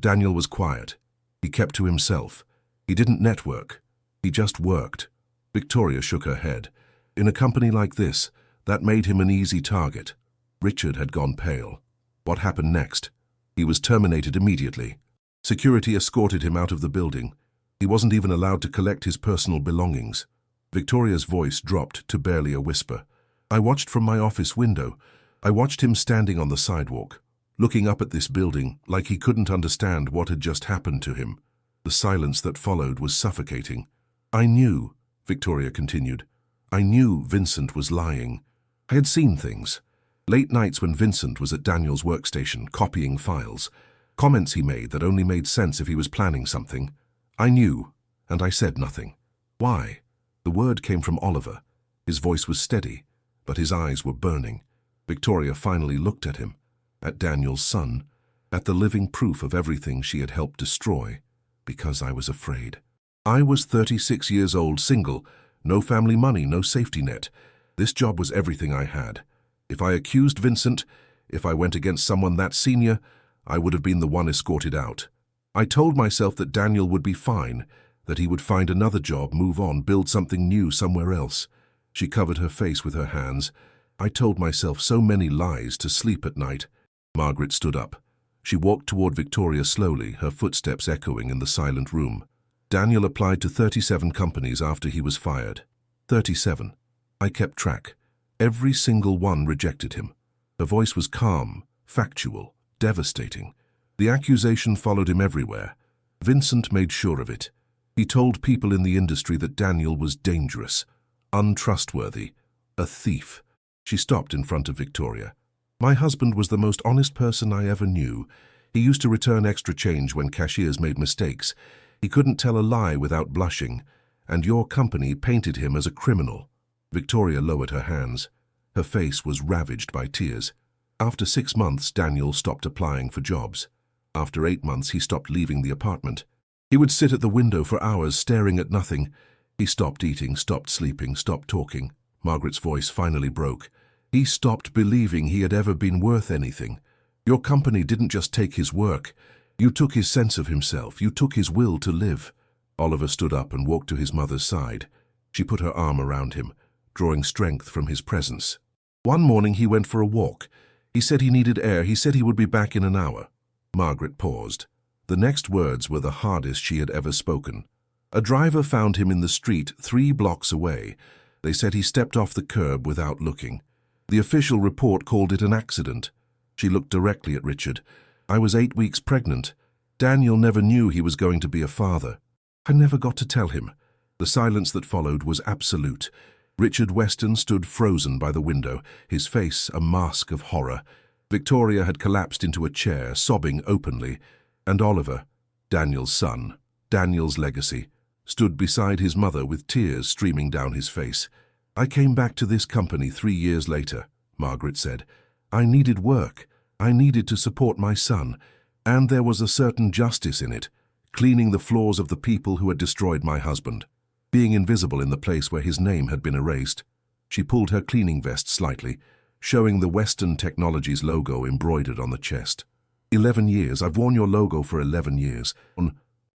Daniel was quiet. He kept to himself. He didn't network. He just worked. Victoria shook her head. In a company like this, that made him an easy target. Richard had gone pale. What happened next? He was terminated immediately. Security escorted him out of the building. He wasn't even allowed to collect his personal belongings. Victoria's voice dropped to barely a whisper. I watched from my office window. I watched him standing on the sidewalk, looking up at this building like he couldn't understand what had just happened to him. The silence that followed was suffocating. I knew, Victoria continued. I knew Vincent was lying. I had seen things. Late nights when Vincent was at Daniel's workstation copying files, comments he made that only made sense if he was planning something. I knew, and I said nothing. Why? The word came from Oliver. His voice was steady, but his eyes were burning. Victoria finally looked at him, at Daniel's son, at the living proof of everything she had helped destroy, because I was afraid. I was 36 years old, single, no family money, no safety net. This job was everything I had. If I accused Vincent, if I went against someone that senior, I would have been the one escorted out. I told myself that Daniel would be fine, that he would find another job, move on, build something new somewhere else. She covered her face with her hands. I told myself so many lies to sleep at night. Margaret stood up. She walked toward Victoria slowly, her footsteps echoing in the silent room. Daniel applied to 37 companies after he was fired. 37. I kept track. Every single one rejected him. Her voice was calm, factual, devastating. The accusation followed him everywhere. Vincent made sure of it. He told people in the industry that Daniel was dangerous, untrustworthy, a thief. She stopped in front of Victoria. My husband was the most honest person I ever knew. He used to return extra change when cashiers made mistakes. He couldn't tell a lie without blushing, and your company painted him as a criminal. Victoria lowered her hands. Her face was ravaged by tears. After 6 months, Daniel stopped applying for jobs. After 8 months, he stopped leaving the apartment. He would sit at the window for hours, staring at nothing. He stopped eating, stopped sleeping, stopped talking. Margaret's voice finally broke. He stopped believing he had ever been worth anything. Your company didn't just take his work. You took his sense of himself. You took his will to live. Oliver stood up and walked to his mother's side. She put her arm around him, drawing strength from his presence. One morning he went for a walk. He said he needed air. He said he would be back in an hour. Margaret paused. The next words were the hardest she had ever spoken. A driver found him in the street 3 blocks away. They said he stepped off the curb without looking. The official report called it an accident. She looked directly at Richard. I was 8 weeks pregnant. Daniel never knew he was going to be a father. I never got to tell him. The silence that followed was absolute. Richard Weston stood frozen by the window, his face a mask of horror. Victoria had collapsed into a chair, sobbing openly, and Oliver, Daniel's son, Daniel's legacy, stood beside his mother with tears streaming down his face. I came back to this company 3 years later, Margaret said. I needed work. I needed to support my son, and there was a certain justice in it, cleaning the floors of the people who had destroyed my husband, being invisible in the place where his name had been erased. She pulled her cleaning vest slightly, showing the Western Technologies logo embroidered on the chest. 11 years. I've worn your logo for 11 years.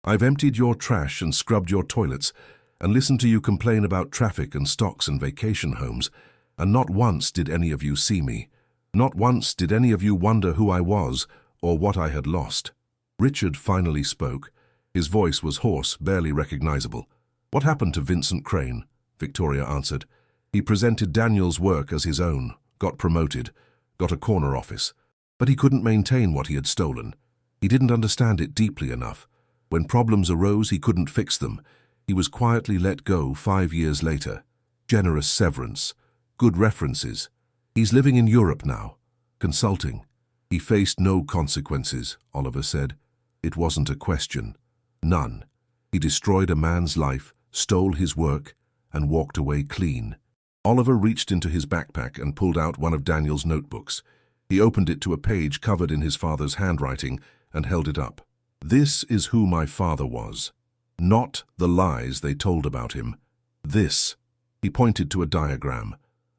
I've emptied your trash and scrubbed your toilets and listened to you complain about traffic and stocks and vacation homes, and not once did any of you see me. Not once did any of you wonder who I was or what I had lost. Richard finally spoke. His voice was hoarse, barely recognizable. What happened to Vincent Crane? Victoria answered. He presented Daniel's work as his own, got promoted, got a corner office. But he couldn't maintain what he had stolen. He didn't understand it deeply enough. When problems arose, he couldn't fix them. He was quietly let go 5 years later. Generous severance. Good references. He's living in Europe now. Consulting. He faced no consequences, Oliver said. It wasn't a question. None. He destroyed a man's life, stole his work, and walked away clean. Oliver reached into his backpack and pulled out one of Daniel's notebooks. He opened it to a page covered in his father's handwriting and held it up. This is who my father was. Not the lies they told about him. This. He pointed to a diagram.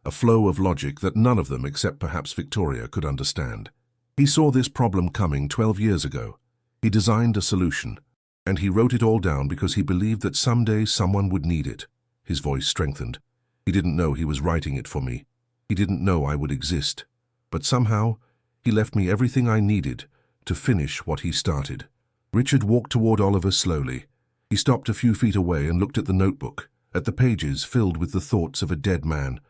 a flow of logic that none of them, except perhaps Victoria, could understand. He saw this problem coming 12 years ago. He designed a solution, and he wrote it all down because he believed that someday someone would need it. His voice strengthened. He didn't know he was writing it for me. He didn't know I would exist. But somehow, he left me everything I needed to finish what he started. Richard walked toward Oliver slowly. He stopped a few feet away and looked at the notebook, at the pages filled with the thoughts of a dead man.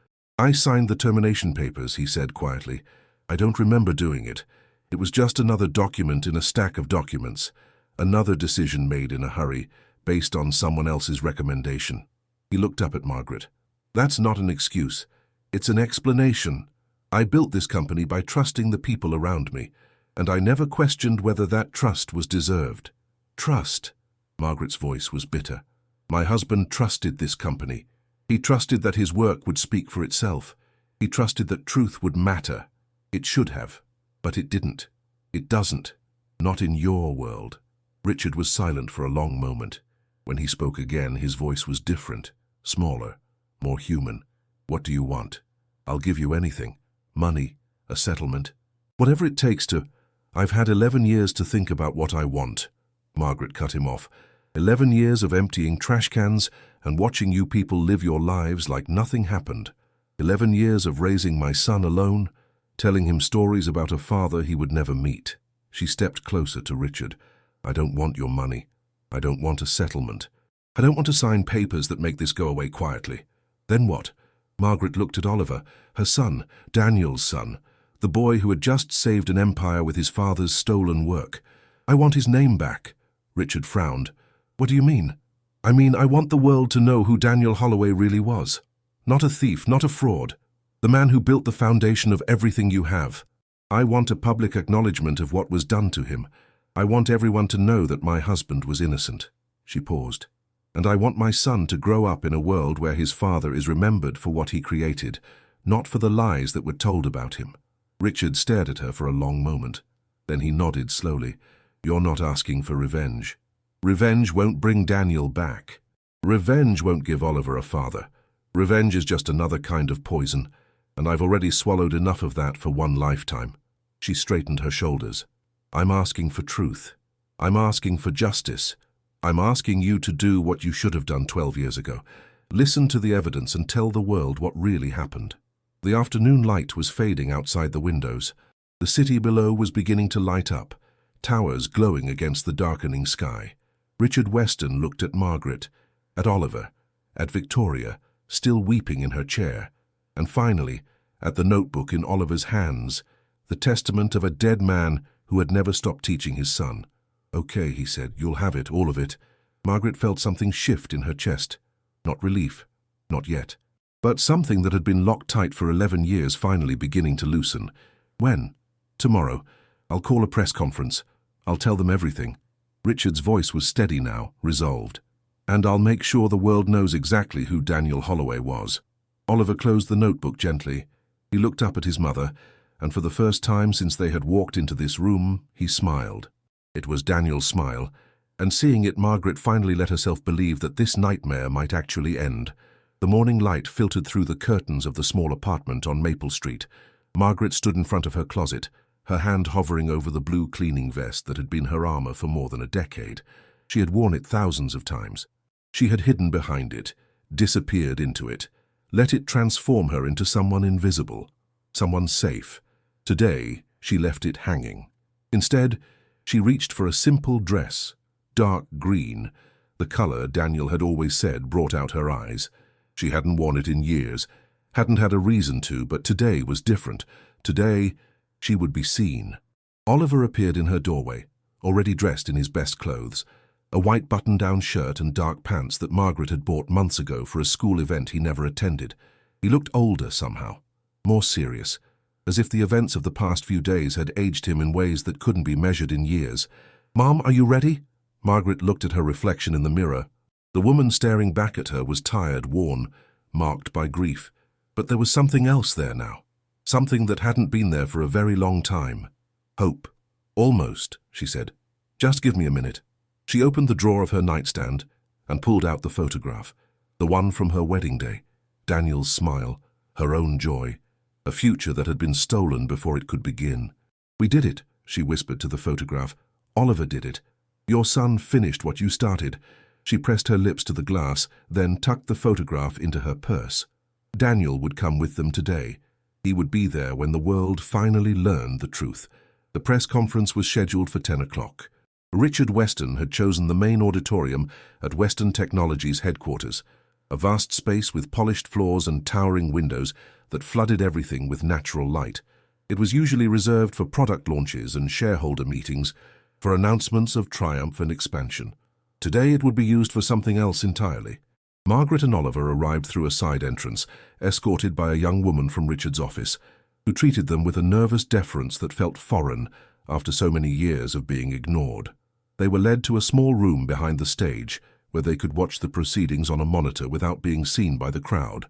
"I signed the termination papers," he said quietly. "I don't remember doing it. It was just another document in a stack of documents, another decision made in a hurry, based on someone else's recommendation." He looked up at Margaret. "That's not an excuse. It's an explanation. I built this company by trusting the people around me, and I never questioned whether that trust was deserved." "Trust?" Margaret's voice was bitter. "My husband trusted this company. He trusted that his work would speak for itself. He trusted that truth would matter. It should have. But it didn't. It doesn't. Not in your world." Richard was silent for a long moment. When he spoke again, his voice was different, smaller, more human. "What do you want? I'll give you anything. Money, a settlement. Whatever it takes to—" "I've had 11 years to think about what I want." Margaret cut him off. 11 years of emptying trash cans and watching you people live your lives like nothing happened. 11 years of raising my son alone, telling him stories about a father he would never meet. She stepped closer to Richard. "I don't want your money. I don't want a settlement. I don't want to sign papers that make this go away quietly." "Then what?" Margaret looked at Oliver, her son, Daniel's son, the boy who had just saved an empire with his father's stolen work. "I want his name back." Richard frowned. "What do you mean?" "I mean, I want the world to know who Daniel Holloway really was. Not a thief, not a fraud. The man who built the foundation of everything you have. I want a public acknowledgement of what was done to him. I want everyone to know that my husband was innocent." She paused. "And I want my son to grow up in a world where his father is remembered for what he created, not for the lies that were told about him." Richard stared at her for a long moment. Then he nodded slowly. "You're not asking for revenge. Revenge won't bring Daniel back. Revenge won't give Oliver a father. Revenge is just another kind of poison, and I've already swallowed enough of that for one lifetime." She straightened her shoulders. "I'm asking for truth. I'm asking for justice. I'm asking you to do what you should have done 12 years ago. Listen to the evidence and tell the world what really happened." The afternoon light was fading outside the windows. The city below was beginning to light up, towers glowing against the darkening sky. Richard Weston looked at Margaret, at Oliver, at Victoria, still weeping in her chair, and finally, at the notebook in Oliver's hands, the testament of a dead man who had never stopped teaching his son. "Okay," he said, "you'll have it, all of it." Margaret felt something shift in her chest. Not relief, not yet, but something that had been locked tight for 11 years finally beginning to loosen. "When?" "Tomorrow. I'll call a press conference. I'll tell them everything." Richard's voice was steady now, resolved. "And I'll make sure the world knows exactly who Daniel Holloway was." Oliver closed the notebook gently. He looked up at his mother, and for the first time since they had walked into this room, he smiled. It was Daniel's smile, and seeing it, Margaret finally let herself believe that this nightmare might actually end. The morning light filtered through the curtains of the small apartment on Maple Street. Margaret stood in front of her closet, her hand hovering over the blue cleaning vest that had been her armor for more than a decade. She had worn it thousands of times. She had hidden behind it, disappeared into it, let it transform her into someone invisible, someone safe. Today, she left it hanging. Instead, she reached for a simple dress, dark green, the color Daniel had always said brought out her eyes. She hadn't worn it in years, hadn't had a reason to, but today was different. Today, she would be seen. Oliver appeared in her doorway, already dressed in his best clothes, a white button-down shirt and dark pants that Margaret had bought months ago for a school event he never attended. He looked older somehow, more serious, as if the events of the past few days had aged him in ways that couldn't be measured in years. "Mom, are you ready?" Margaret looked at her reflection in the mirror. The woman staring back at her was tired, worn, marked by grief. But there was something else there now. Something that hadn't been there for a very long time. Hope. "Almost," she said. "Just give me a minute." She opened the drawer of her nightstand and pulled out the photograph, the one from her wedding day. Daniel's smile, her own joy, a future that had been stolen before it could begin. "We did it," she whispered to the photograph. "Oliver did it. Your son finished what you started." She pressed her lips to the glass, then tucked the photograph into her purse. Daniel would come with them today. He would be there when the world finally learned the truth. The press conference was scheduled for 10 o'clock. Richard Weston had chosen the main auditorium at Western Technologies headquarters, a vast space with polished floors and towering windows that flooded everything with natural light. It was usually reserved for product launches and shareholder meetings, for announcements of triumph and expansion. Today it would be used for something else entirely. Margaret and Oliver arrived through a side entrance, escorted by a young woman from Richard's office, who treated them with a nervous deference that felt foreign after so many years of being ignored. They were led to a small room behind the stage, where they could watch the proceedings on a monitor without being seen by the crowd.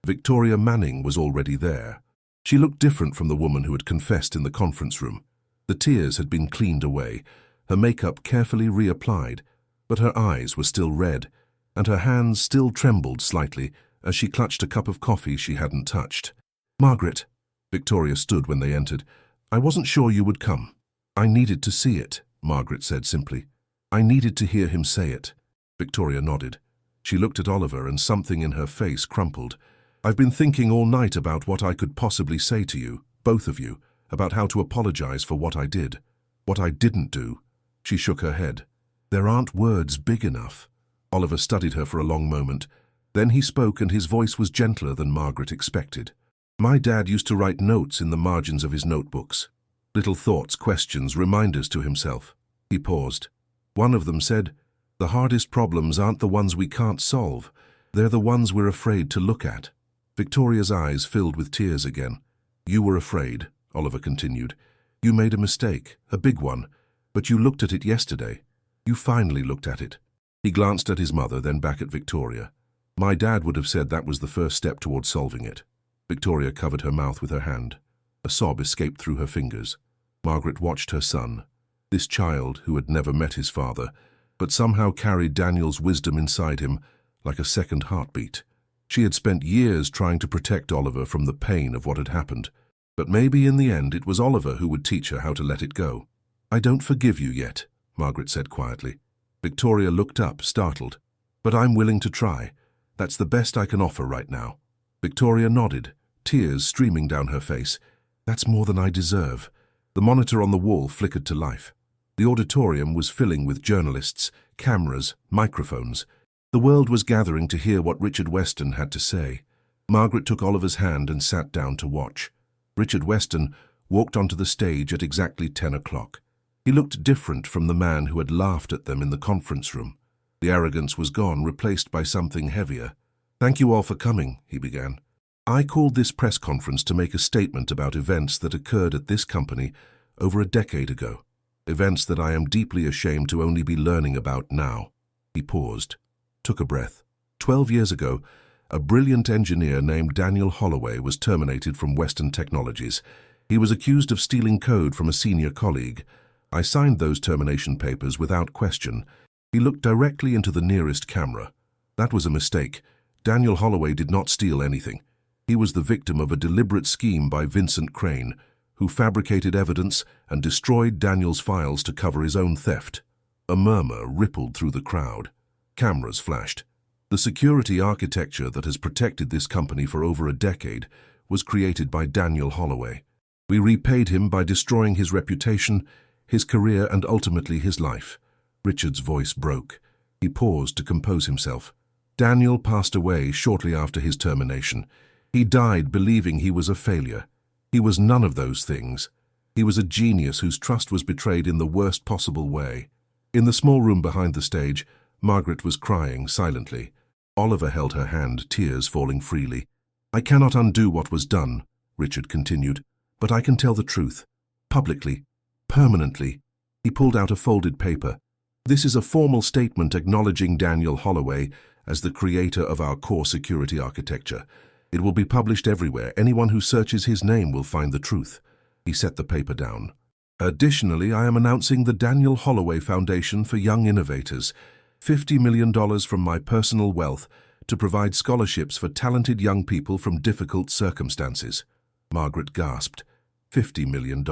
Victoria Manning was already there. She looked different from the woman who had confessed in the conference room. The tears had been cleaned away, her makeup carefully reapplied, but her eyes were still red, and her hands still trembled slightly as she clutched a cup of coffee she hadn't touched. "Margaret," Victoria stood when they entered. "I wasn't sure you would come." "I needed to see it," Margaret said simply. "I needed to hear him say it." Victoria nodded. She looked at Oliver and something in her face crumpled. "I've been thinking all night about what I could possibly say to you, both of you, about how to apologize for what I did. What I didn't do." She shook her head. "There aren't words big enough." Oliver studied her for a long moment. Then he spoke, and his voice was gentler than Margaret expected. "My dad used to write notes in the margins of his notebooks. Little thoughts, questions, reminders to himself." He paused. "One of them said, 'The hardest problems aren't the ones we can't solve. They're the ones we're afraid to look at.'" Victoria's eyes filled with tears again. "You were afraid," Oliver continued. "You made a mistake, a big one, but you looked at it yesterday. You finally looked at it." He glanced at his mother, then back at Victoria. "My dad would have said that was the first step towards solving it." Victoria covered her mouth with her hand. A sob escaped through her fingers. Margaret watched her son, this child who had never met his father, but somehow carried Daniel's wisdom inside him like a second heartbeat. She had spent years trying to protect Oliver from the pain of what had happened, but maybe in the end it was Oliver who would teach her how to let it go. "I don't forgive you yet," Margaret said quietly. Victoria looked up, startled. "But I'm willing to try. That's the best I can offer right now." Victoria nodded, tears streaming down her face. "That's more than I deserve." The monitor on the wall flickered to life. The auditorium was filling with journalists, cameras, microphones. The world was gathering to hear what Richard Weston had to say. Margaret took Oliver's hand and sat down to watch. Richard Weston walked onto the stage at exactly 10 o'clock. He looked different from the man who had laughed at them in the conference room. The arrogance was gone, replaced by something heavier. "Thank you all for coming," he began. "I called this press conference to make a statement about events that occurred at this company over a decade ago. Events that I am deeply ashamed to only be learning about now." He paused, took a breath. 12 years ago, a brilliant engineer named Daniel Holloway was terminated from Western Technologies. He was accused of stealing code from a senior colleague. I signed those termination papers without question. He looked directly into the nearest camera. That was a mistake. Daniel Holloway did not steal anything. He was the victim of a deliberate scheme by Vincent Crane, who fabricated evidence and destroyed Daniel's files to cover his own theft. A murmur rippled through the crowd. Cameras flashed. The security architecture that has protected this company for over a decade was created by Daniel Holloway. We repaid him by destroying his reputation, his career, and ultimately his life. Richard's voice broke. He paused to compose himself. Daniel passed away shortly after his termination. He died believing he was a failure. He was none of those things. He was a genius whose trust was betrayed in the worst possible way. In the small room behind the stage, Margaret was crying silently. Oliver held her hand, tears falling freely. "I cannot undo what was done," Richard continued, "but I can tell the truth. Publicly. Permanently." He pulled out a folded paper. "This is a formal statement acknowledging Daniel Holloway as the creator of our core security architecture. It will be published everywhere. Anyone who searches his name will find the truth." He set the paper down. "Additionally, I am announcing the Daniel Holloway Foundation for Young Innovators. $50 million from my personal wealth to provide scholarships for talented young people from difficult circumstances. Margaret gasped. $50 million,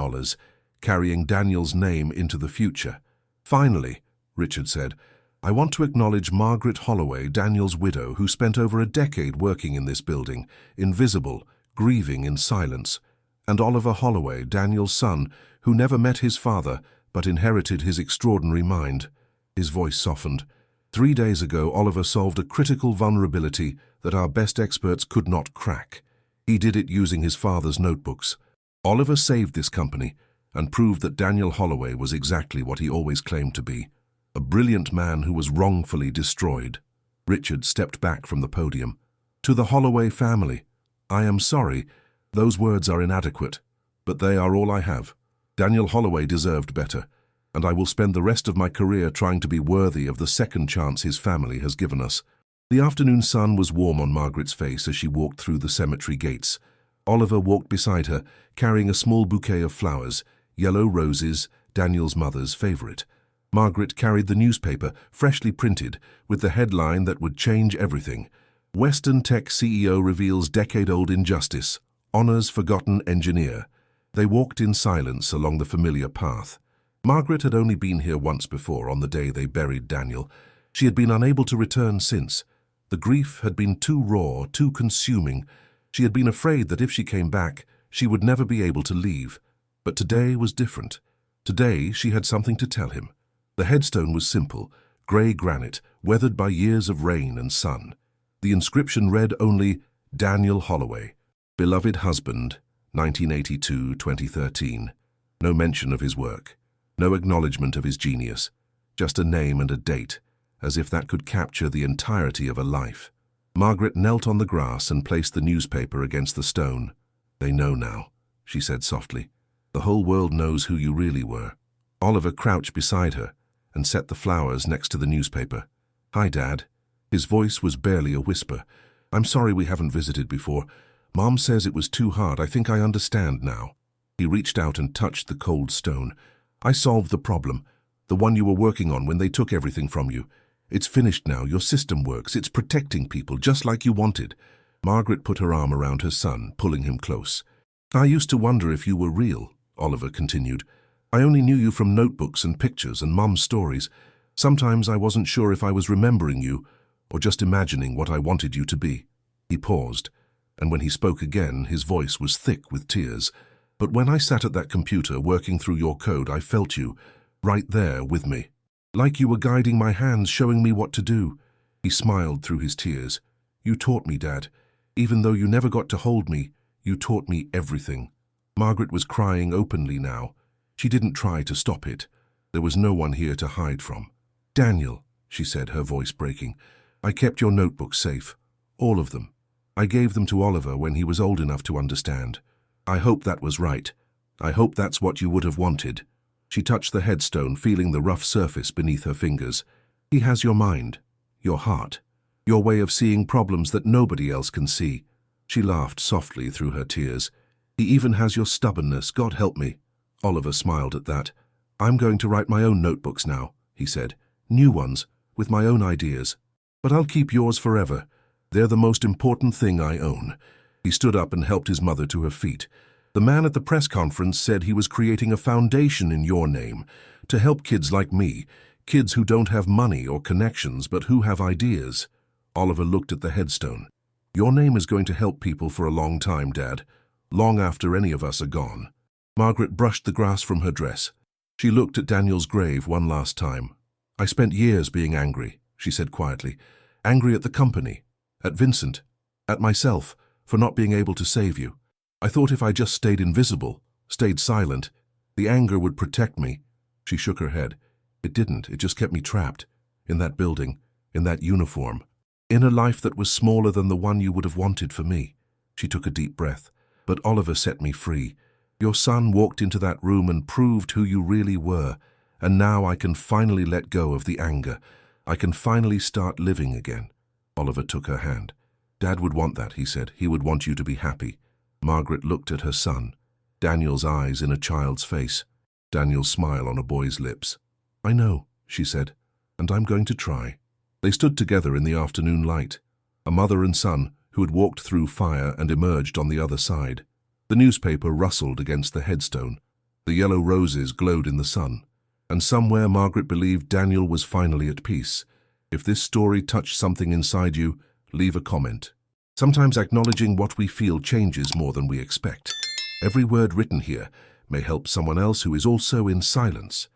carrying Daniel's name into the future. Finally, Richard said, I want to acknowledge Margaret Holloway, Daniel's widow, who spent over a decade working in this building, invisible, grieving in silence, and Oliver Holloway, Daniel's son, who never met his father but inherited his extraordinary mind. His voice softened. 3 days ago, Oliver solved a critical vulnerability that our best experts could not crack. He did it using his father's notebooks. Oliver saved this company and proved that Daniel Holloway was exactly what he always claimed to be, a brilliant man who was wrongfully destroyed. Richard stepped back from the podium. To the Holloway family, I am sorry, those words are inadequate, but they are all I have. Daniel Holloway deserved better, and I will spend the rest of my career trying to be worthy of the second chance his family has given us. The afternoon sun was warm on Margaret's face as she walked through the cemetery gates. Oliver walked beside her, carrying a small bouquet of flowers, yellow roses, Daniel's mother's favorite. Margaret carried the newspaper, freshly printed, with the headline that would change everything. Western Tech CEO reveals decade-old injustice, honors forgotten engineer. They walked in silence along the familiar path. Margaret had only been here once before, on the day they buried Daniel. She had been unable to return since. The grief had been too raw, too consuming. She had been afraid that if she came back, she would never be able to leave. But today was different. Today she had something to tell him. The headstone was simple, grey granite, weathered by years of rain and sun. The inscription read only, Daniel Holloway, beloved husband, 1982-2013. No mention of his work, no acknowledgement of his genius, just a name and a date, as if that could capture the entirety of a life. Margaret knelt on the grass and placed the newspaper against the stone. They know now, she said softly. The whole world knows who you really were. Oliver crouched beside her and set the flowers next to the newspaper. Hi, Dad. His voice was barely a whisper. I'm sorry we haven't visited before. Mom says it was too hard. I think I understand now. He reached out and touched the cold stone. I solved the problem, the one you were working on when they took everything from you. It's finished now. Your system works. It's protecting people, just like you wanted. Margaret put her arm around her son, pulling him close. I used to wonder if you were real, Oliver continued. I only knew you from notebooks and pictures and Mom's stories. Sometimes I wasn't sure if I was remembering you or just imagining what I wanted you to be. He paused, and when he spoke again, his voice was thick with tears. But when I sat at that computer working through your code, I felt you, right there with me. Like you were guiding my hands, showing me what to do. He smiled through his tears. You taught me, Dad. Even though you never got to hold me, you taught me everything. Margaret was crying openly now. She didn't try to stop it. There was no one here to hide from. Daniel, she said, her voice breaking, I kept your notebooks safe. All of them. I gave them to Oliver when he was old enough to understand. I hope that was right. I hope that's what you would have wanted. She touched the headstone, feeling the rough surface beneath her fingers. He has your mind, your heart, your way of seeing problems that nobody else can see. She laughed softly through her tears. He even has your stubbornness, God help me. Oliver smiled at that. I'm going to write my own notebooks now, he said. New ones, with my own ideas. But I'll keep yours forever. They're the most important thing I own. He stood up and helped his mother to her feet. The man at the press conference said he was creating a foundation in your name to help kids like me, kids who don't have money or connections but who have ideas. Oliver looked at the headstone. Your name is going to help people for a long time, Dad, long after any of us are gone. Margaret brushed the grass from her dress. She looked at Daniel's grave one last time. I spent years being angry, she said quietly. Angry at the company, at Vincent, at myself, for not being able to save you. I thought if I just stayed invisible, stayed silent, the anger would protect me. She shook her head. It didn't. It just kept me trapped, in that building, in that uniform, in a life that was smaller than the one you would have wanted for me. She took a deep breath. But Oliver set me free. Your son walked into that room and proved who you really were, and now I can finally let go of the anger. I can finally start living again. Oliver took her hand. Dad would want that, he said. He would want you to be happy. Margaret looked at her son, Daniel's eyes in a child's face, Daniel's smile on a boy's lips. I know, she said, and I'm going to try. They stood together in the afternoon light. a mother and son who had walked through fire and emerged on the other side. The newspaper rustled against the headstone. The yellow roses glowed in the sun. And somewhere Margaret believed Daniel was finally at peace. If this story touched something inside you, leave a comment. Sometimes acknowledging what we feel changes more than we expect. Every word written here may help someone else who is also in silence.